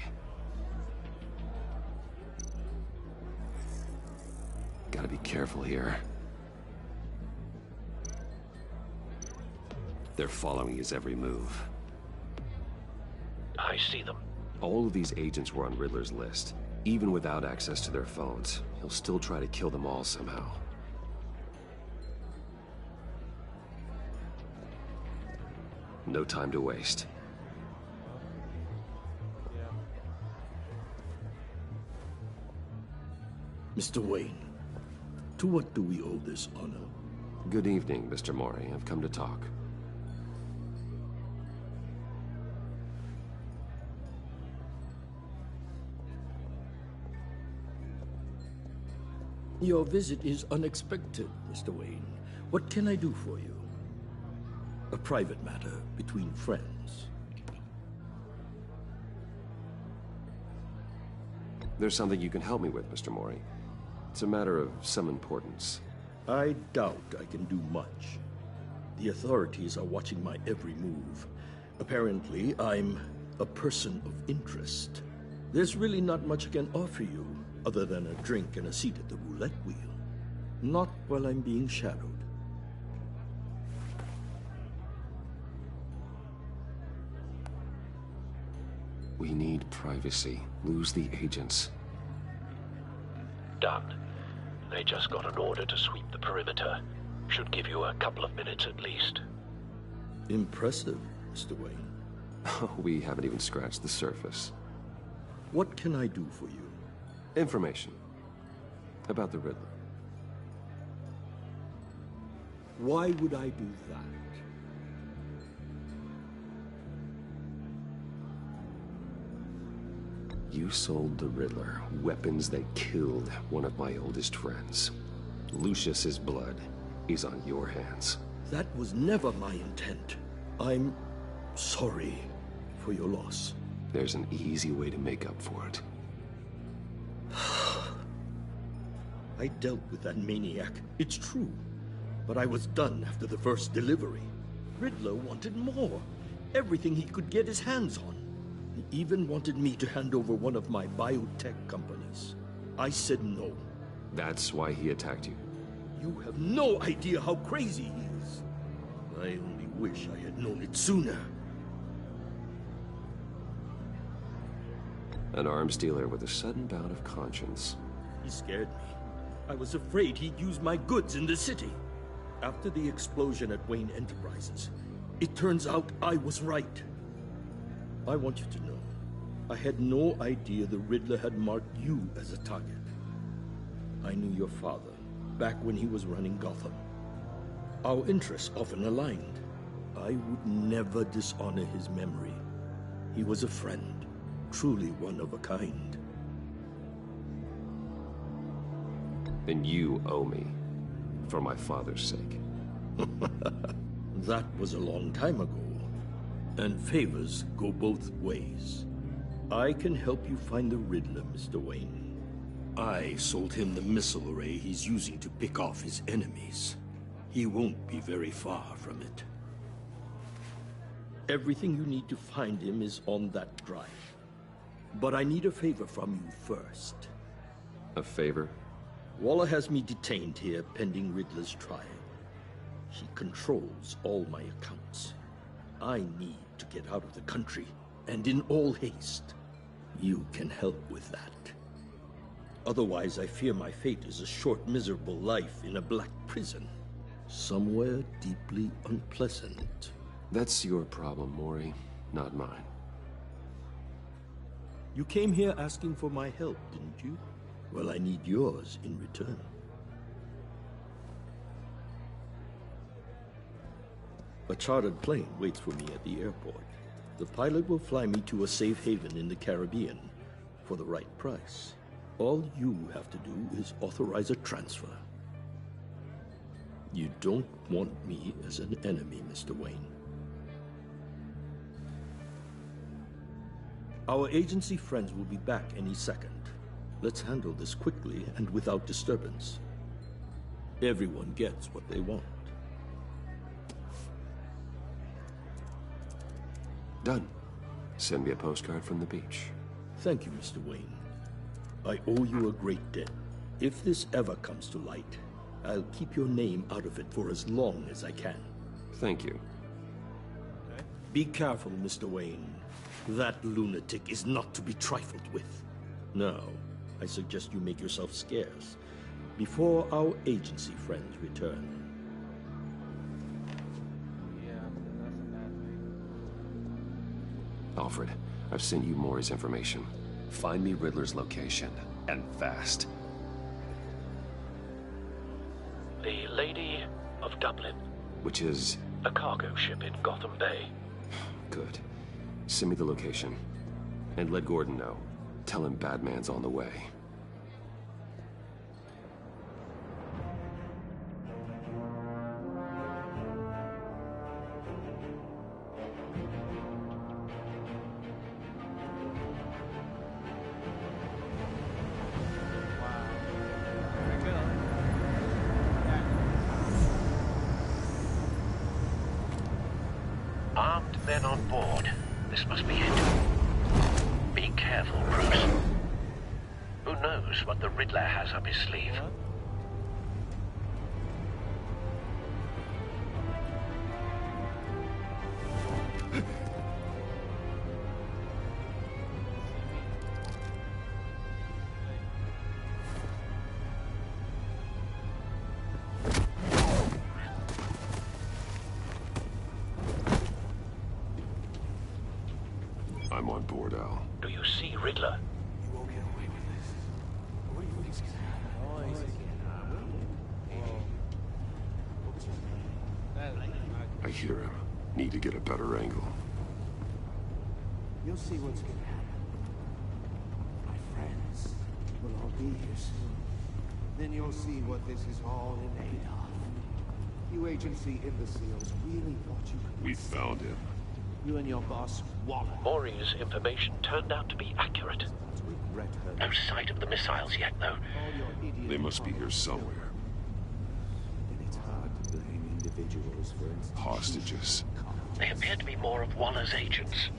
S16: Gotta be careful here. They're following his every move.
S5: I see them.
S16: All of these agents were on Riddler's list. Even without access to their phones, he'll still try to kill them all somehow.
S1: No time to waste.
S10: Mr. Wayne, to what do we owe this honor?
S1: Good evening, Mr. Mori. I've come to talk.
S10: Your visit is unexpected, Mr. Wayne. What can I do for you? A private matter between friends.
S1: There's something you can help me with, Mr. Mori. It's a matter of some importance.
S10: I doubt I can do much. The authorities are watching my every move. Apparently, I'm a person of interest. There's really not much I can offer you, other than a drink and a seat at the roulette wheel. Not while I'm being shadowed.
S1: We need privacy. Lose the agents.
S5: Done. They just got an order to sweep the perimeter. Should give you a couple of minutes at least.
S10: Impressive, Mr. Wayne.
S1: We haven't even scratched the surface.
S10: What can I do for you?
S1: Information. About the Riddler.
S10: Why would I do that?
S1: You sold the Riddler weapons that killed one of my oldest friends. Lucius's blood is on your hands.
S10: That was never my intent. I'm sorry for your loss.
S1: There's an easy way to make up for it.
S10: I dealt with that maniac, it's true. But I was done after the first delivery. Riddler wanted more. Everything he could get his hands on. He even wanted me to hand over one of my biotech companies. I said no.
S1: That's why he attacked you?
S10: You have no idea how crazy he is. I only wish I had known it sooner.
S1: An arms dealer with a sudden bout of conscience.
S10: He scared me. I was afraid he'd use my goods in the city. After the explosion at Wayne Enterprises, it turns out I was right. I want you to know, I had no idea the Riddler had marked you as a target. I knew your father, back when he was running Gotham. Our interests often aligned. I would never dishonor his memory. He was a friend, truly one of a kind.
S1: Then you owe me, for my father's sake.
S10: That was a long time ago. And favors go both ways. I can help you find the Riddler, Mr. Wayne. I sold him the missile array he's using to pick off his enemies. He won't be very far from it. Everything you need to find him is on that drive. But I need a favor from you first.
S1: A favor?
S10: Waller has me detained here pending Riddler's trial. He controls all my accounts. I need to get out of the country, and in all haste. You can help with that. Otherwise, I fear my fate is a short, miserable life in a black prison. Somewhere deeply unpleasant.
S1: That's your problem, Mori, not mine.
S10: You came here asking for my help, didn't you? Well, I need yours in return. A chartered plane waits for me at the airport. The pilot will fly me to a safe haven in the Caribbean for the right price. All you have to do is authorize a transfer. You don't want me as an enemy, Mr. Wayne. Our agency friends will be back any second. Let's handle this quickly and without disturbance. Everyone gets what they want.
S1: Done. Send me a postcard from the beach.
S10: Thank you, Mr. Wayne. I owe you a great debt. If this ever comes to light, I'll keep your name out of it for as long as I can.
S1: Thank you.
S10: Be careful, Mr. Wayne. That lunatic is not to be trifled with. Now, I suggest you make yourself scarce before our agency friends return.
S2: Yeah, that's a bad thing.
S1: Alfred, I've sent you Maury's information. Find me Riddler's location, and fast.
S5: The Lady of Dublin.
S1: Which is?
S5: A cargo ship in Gotham Bay.
S1: Good. Send me the location. And let Gordon know. Tell him Batman's on the way.
S5: Armed men on board. This must be it. Be careful, Bruce. Who knows what the Riddler has up his sleeve?
S1: I'm on board, Al.
S5: Do you see Riddler?
S3: You won't get away with this. What do you think he's gonna
S1: I hear him. Need to get a better angle.
S12: You'll see what's gonna happen. My friends will all be here soon. Then you'll see what this is all in aid of. You agency imbeciles really thought you could...
S1: We found him.
S12: You and your boss, Waller.
S5: Maury's information turned out to be accurate. No sight of the missiles yet, though.
S11: They must be here somewhere.
S12: And it's hard to blame individuals for
S11: Hostages.
S5: They appear to be more of Waller's agents.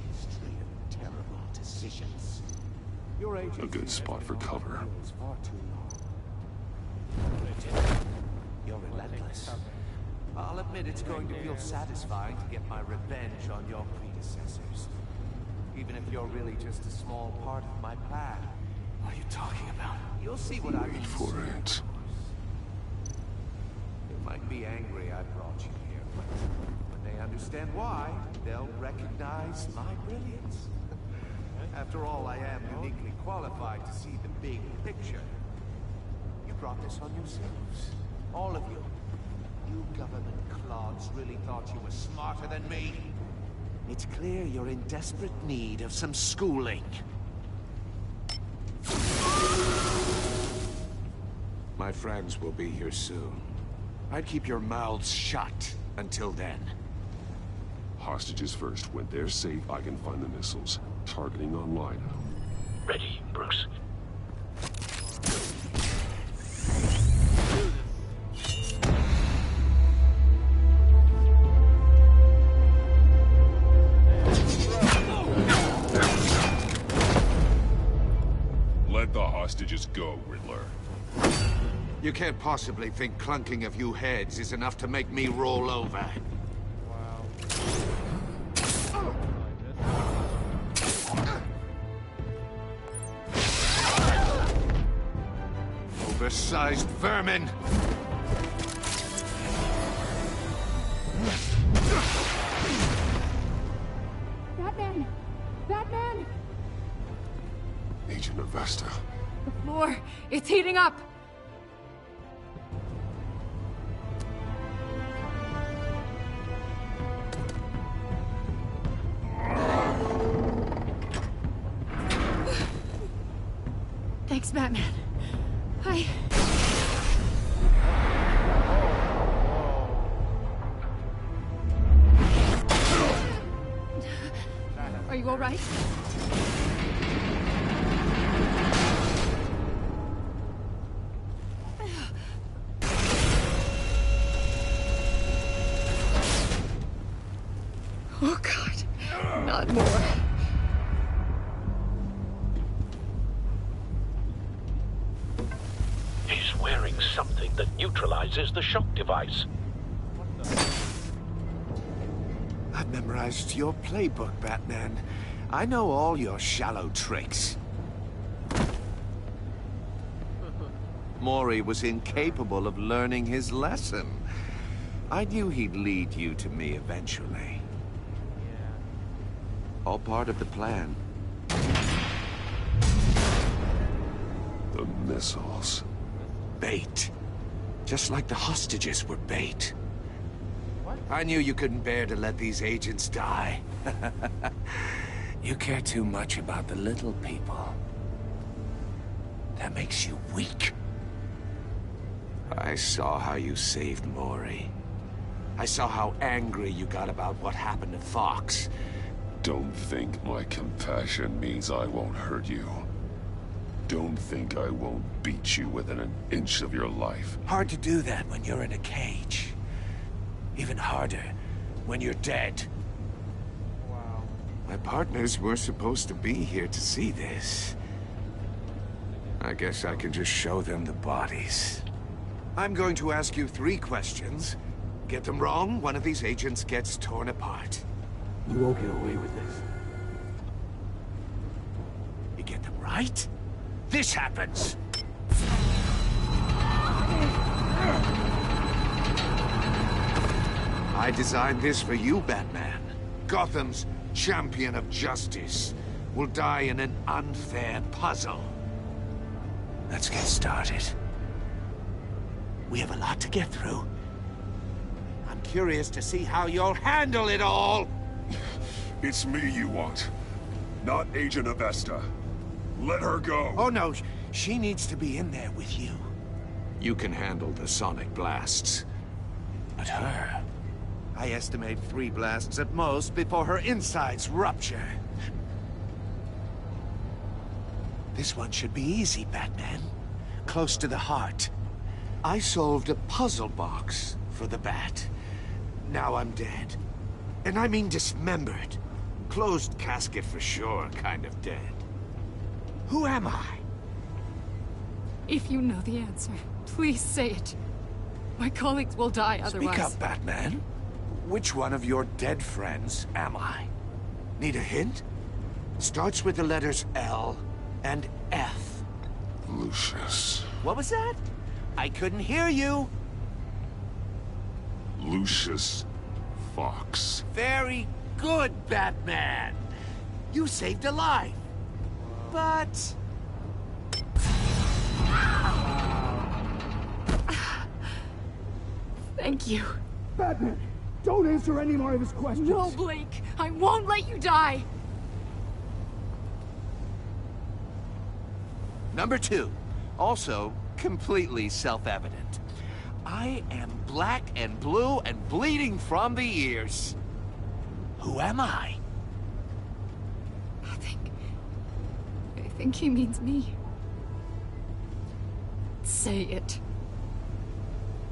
S12: terrible decisions. Your agency
S11: A good spot for cover.
S12: far too long. You're relentless. I'll admit it's going to feel satisfying to get my revenge on your predecessors. Even if you're really just a small part of my plan.
S3: What are you talking about?
S12: You'll see what I mean.
S11: Wait for it.
S12: They might be angry I brought you here, but when they understand why, they'll recognize my brilliance. After all, I am uniquely qualified to see the big picture. You brought this on yourselves. All of you. You government clods really thought you were smarter than me? It's clear you're in desperate need of some schooling.
S7: My friends will be here soon. I'd keep your mouths shut until then.
S11: Hostages first. When they're safe, I can find the missiles. Targeting online.
S5: Ready, Bruce.
S11: Let the hostages go, Riddler.
S7: You can't possibly think clunking a few heads is enough to make me roll over. Oversized vermin!
S15: Batman! Batman!
S11: Agent Avesta.
S15: The floor, it's heating up! Thanks, Batman. Are you all right? Oh, God. Not more.
S5: He's wearing something that neutralizes the shock device.
S12: I've memorized your playbook, Batman. I know all your shallow tricks. Maury was incapable of learning his lesson. I knew he'd lead you to me eventually.
S9: All part of the plan.
S11: The missiles.
S7: Bait. Just like the hostages were bait. What? I knew you couldn't bear to let these agents die. You care too much about the little people. That makes you weak. I saw how you saved Mori. I saw how angry you got about what happened to Fox.
S11: Don't think my compassion means I won't hurt you. Don't think I won't beat you within an inch of your life.
S7: Hard to do that when you're in a cage. Even harder when you're dead.
S2: Wow.
S7: My partners were supposed to be here to see this. I guess I can just show them the bodies. I'm going to ask you 3 questions. Get them wrong, one of these agents gets torn apart.
S10: You won't get away with this.
S7: You get them right, this happens. I designed this for you, Batman. Gotham's champion of justice will die in an unfair puzzle. Let's get started. We have a lot to get through. I'm curious to see how you'll handle it all.
S11: It's me you want, not Agent Avesta. Let her go.
S7: Oh no, she needs to be in there with you. You can handle the sonic blasts. But her, I estimate 3 blasts at most before her insides rupture. This one should be easy, Batman. Close to the heart. I solved a puzzle box for the Bat. Now I'm dead. And I mean dismembered. Closed casket for sure, kind of dead. Who am I?
S15: If you know the answer, please say it. My colleagues will die otherwise.
S7: Speak up, Batman. Which one of your dead friends am I? Need a hint? Starts with the letters L and F.
S11: Lucius.
S7: What was that? I couldn't hear you.
S11: Lucius Fox.
S7: Very good, Batman. You saved a life. But...
S15: Thank you.
S10: Batman, don't answer any more of his questions.
S15: No, Blake. I won't let you die.
S9: Number 2. Also, completely self-evident. I am black and blue and bleeding from the ears.
S7: Who am I?
S15: I think he means me. Say it.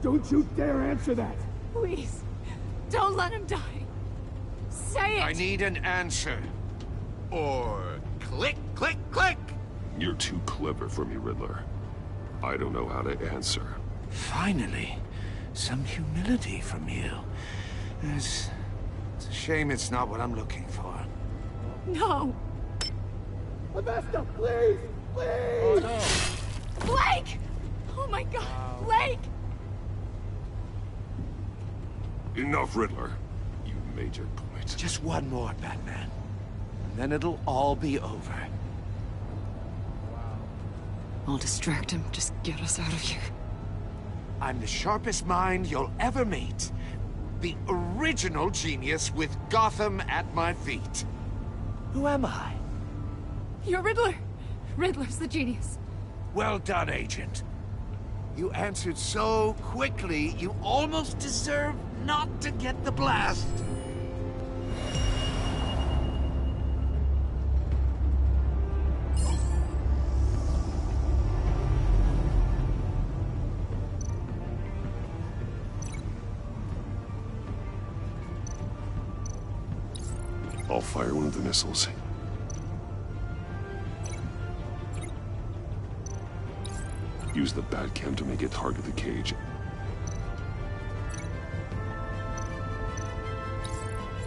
S10: Don't you dare answer that!
S15: Please, don't let him die. Say it!
S7: I need an answer. Or click, click, click!
S11: You're too clever for me, Riddler. I don't know how to answer.
S7: Finally, some humility from you. It's a shame it's not what I'm looking for.
S15: No!
S10: Avesta, please! Please!
S2: Oh, no.
S15: Blake! Oh my god, Blake!
S11: Enough, Riddler. You made your point.
S7: Just one more, Batman. And then it'll all be over.
S15: I'll distract him. Just get us out of here.
S7: I'm the sharpest mind you'll ever meet. The original genius with Gotham at my feet. Who am I?
S15: You're Riddler. Riddler's the genius.
S7: Well done, Agent. You answered so quickly, you almost deserve not to get the blast.
S11: I'll fire one of the missiles. Use the Batcam to make it target the cage.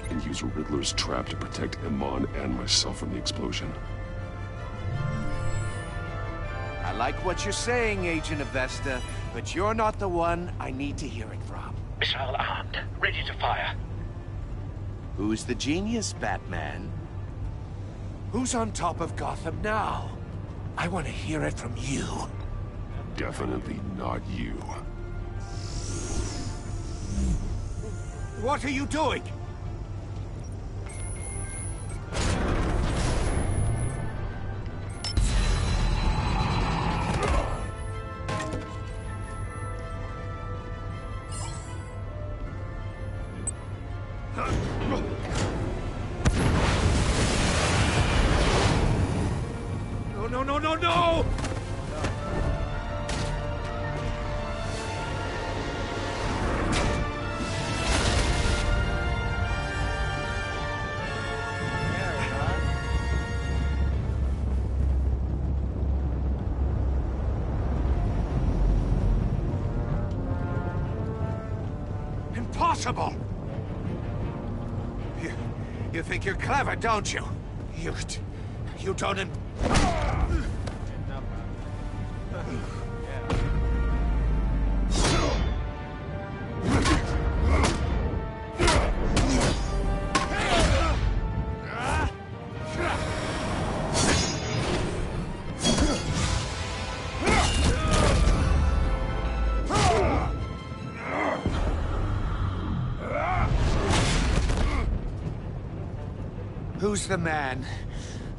S11: And use Riddler's trap to protect Iman and myself from the explosion.
S9: I like what you're saying, Agent Avesta, but you're not the one I need to hear it from.
S17: Missile armed, ready to fire.
S9: Who's the genius, Batman?
S7: Who's on top of Gotham now? I want to hear it from you.
S11: Definitely not you.
S7: What are you doing? No! Impossible! You think you're clever, don't you? You don't... Who's the man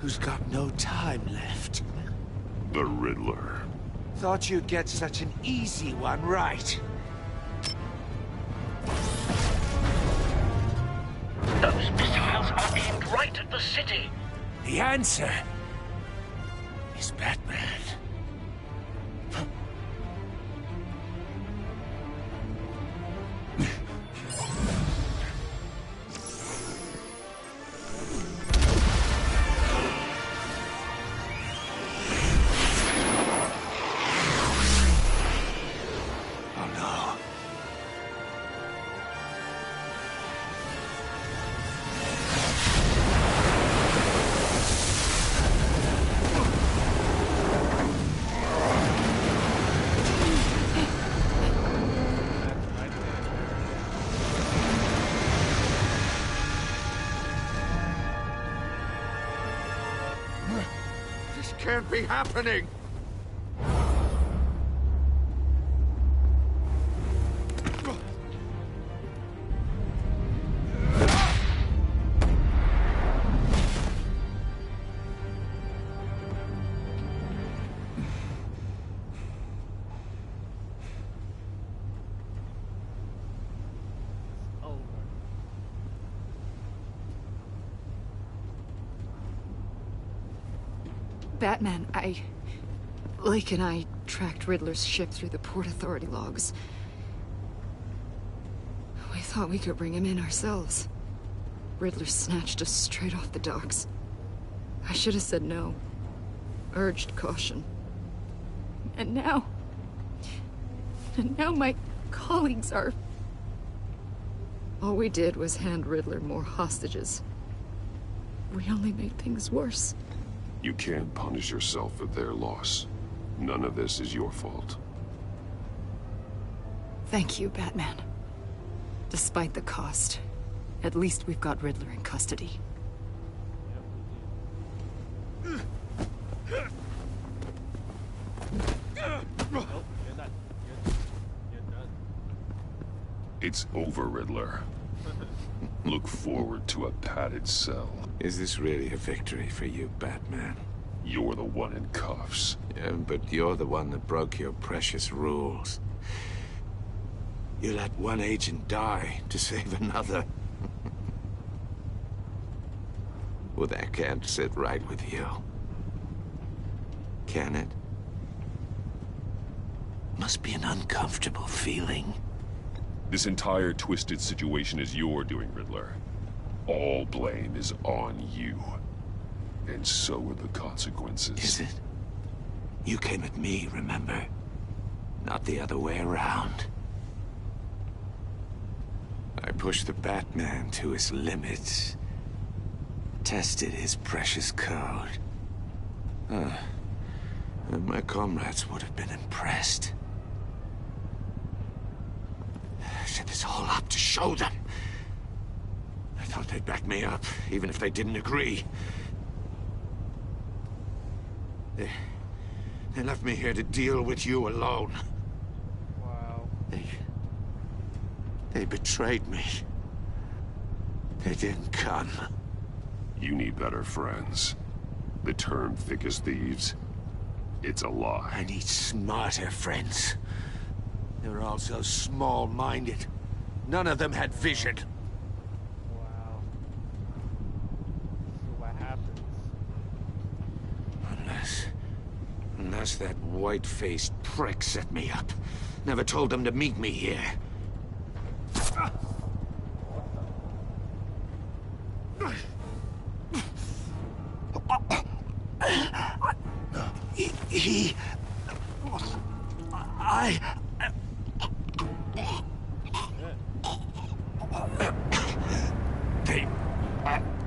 S7: who's got no time left?
S11: The Riddler.
S7: Thought you'd get such an easy one right.
S5: Those missiles are aimed right at the city.
S7: The answer is Batman.
S12: Can't be happening!
S15: Batman, Lake and I tracked Riddler's ship through the Port Authority logs. We thought we could bring him in ourselves. Riddler snatched us straight off the docks. I should have said no. Urged caution. And now my colleagues are... All we did was hand Riddler more hostages. We only made things worse.
S11: You can't punish yourself for their loss. None of this is your fault.
S15: Thank you, Batman. Despite the cost, at least we've got Riddler in custody.
S11: It's over, Riddler. Look forward to a padded cell.
S7: Is this really a victory for you, Batman?
S11: You're the one in cuffs.
S7: Yeah, but you're the one that broke your precious rules. You let one agent die to save another. Well, that can't sit right with you. Can it? Must be an uncomfortable feeling.
S11: This entire twisted situation is your doing, Riddler. All blame is on you. And so are the consequences.
S7: Is it? You came at me, remember? Not the other way around. I pushed the Batman to his limits. Tested his precious code. And my comrades would have been impressed. I set this all up to show them. I thought they'd back me up, even if they didn't agree. They left me here to deal with you alone.
S2: Wow.
S7: They betrayed me. They didn't come.
S11: You need better friends. The term thick as thieves, it's a lie.
S7: I need smarter friends. They were all so small-minded. None of them had vision.
S2: Wow. So what happens?
S7: Unless that white-faced prick set me up. Never told them to meet me here.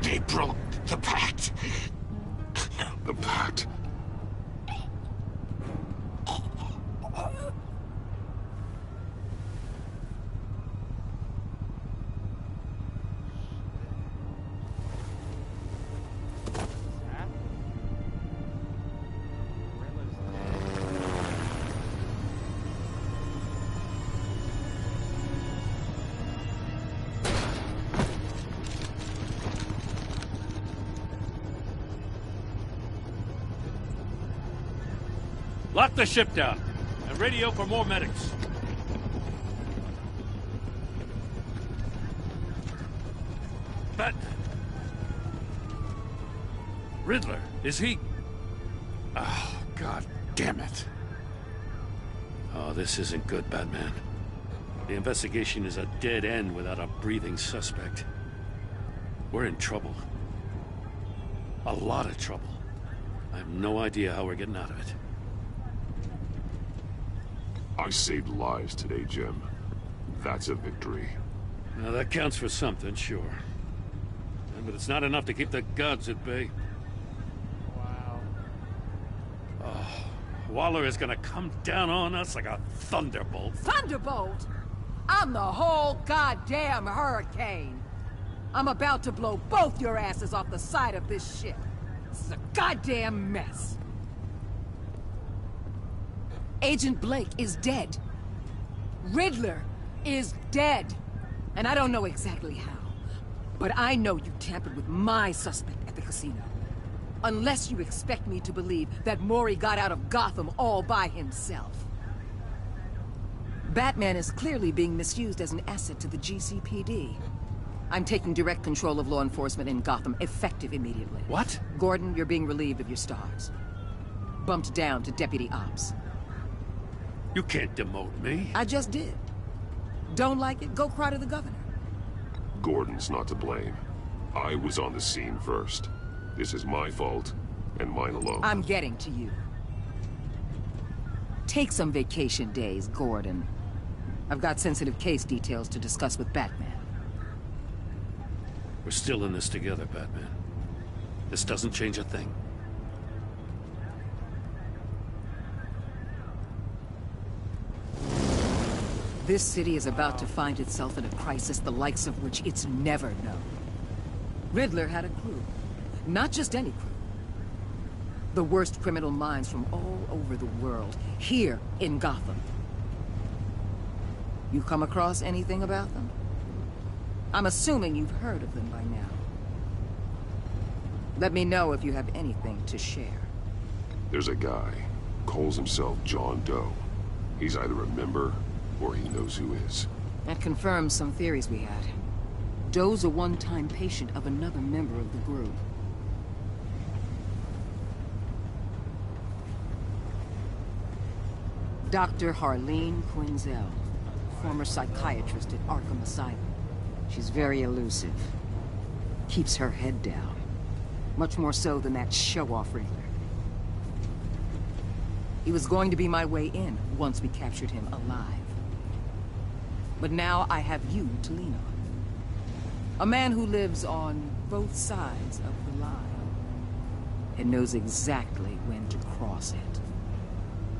S7: They broke the pact.
S11: The pact?
S14: Lock the ship down, and radio for more medics. Batman. Riddler, is he... Oh, God damn it. Oh, this isn't good, Batman. The investigation is a dead end without a breathing suspect. We're in trouble. A lot of trouble. I have no idea how we're getting out of it.
S11: I saved lives today, Jim. That's a victory.
S14: Now, that counts for something, sure. But it's not enough to keep the gods at bay.
S2: Wow.
S14: Oh, Waller is gonna come down on us like a thunderbolt.
S19: Thunderbolt? I'm the whole goddamn hurricane. I'm about to blow both your asses off the side of this ship. This is a goddamn mess. Agent Blake is dead. Riddler is dead. And I don't know exactly how. But I know you tampered with my suspect at the casino. Unless you expect me to believe that Mori got out of Gotham all by himself. Batman is clearly being misused as an asset to the GCPD. I'm taking direct control of law enforcement in Gotham, effective immediately.
S14: What?
S19: Gordon, you're being relieved of your stars. Bumped down to Deputy Ops.
S14: You can't demote me.
S19: I just did. Don't like it? Go cry to the governor.
S11: Gordon's not to blame. I was on the scene first. This is my fault, and mine alone.
S19: I'm getting to you. Take some vacation days, Gordon. I've got sensitive case details to discuss with Batman.
S14: We're still in this together, Batman. This doesn't change a thing.
S19: This city is about to find itself in a crisis the likes of which it's never known. Riddler had a crew. Not just any crew. The worst criminal minds from all over the world, here in Gotham. You come across anything about them? I'm assuming you've heard of them by now. Let me know if you have anything to share.
S11: There's a guy, calls himself John Doe. He's either a member, or he knows who is.
S19: That confirms some theories we had. Doe's a one-time patient of another member of the group. Dr. Harleen Quinzel, former psychiatrist at Arkham Asylum. She's very elusive. Keeps her head down. Much more so than that show-off Riddler. He was going to be my way in once we captured him alive. But now I have you to lean on. A man who lives on both sides of the line. And knows exactly when to cross it.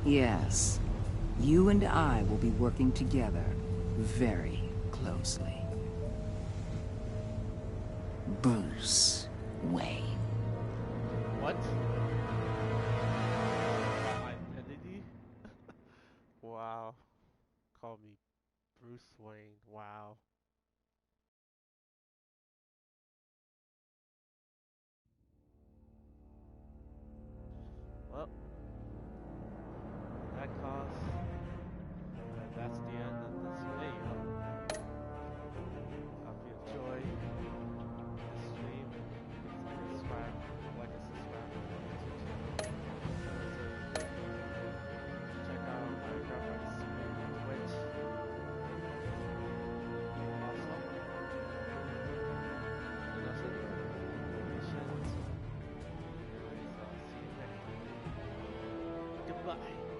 S19: Yes, you and I will be working together very closely. Bruce Wayne.
S2: What? Bruce Wayne. Wow. Well, that cost, and that's the end of this video. Hope you enjoyed this stream. Please subscribe, like and subscribe to my YouTube channel. Check out my girlfriend's Twitch. Also, and also the notifications. Anyways, I'll see you next time. Goodbye.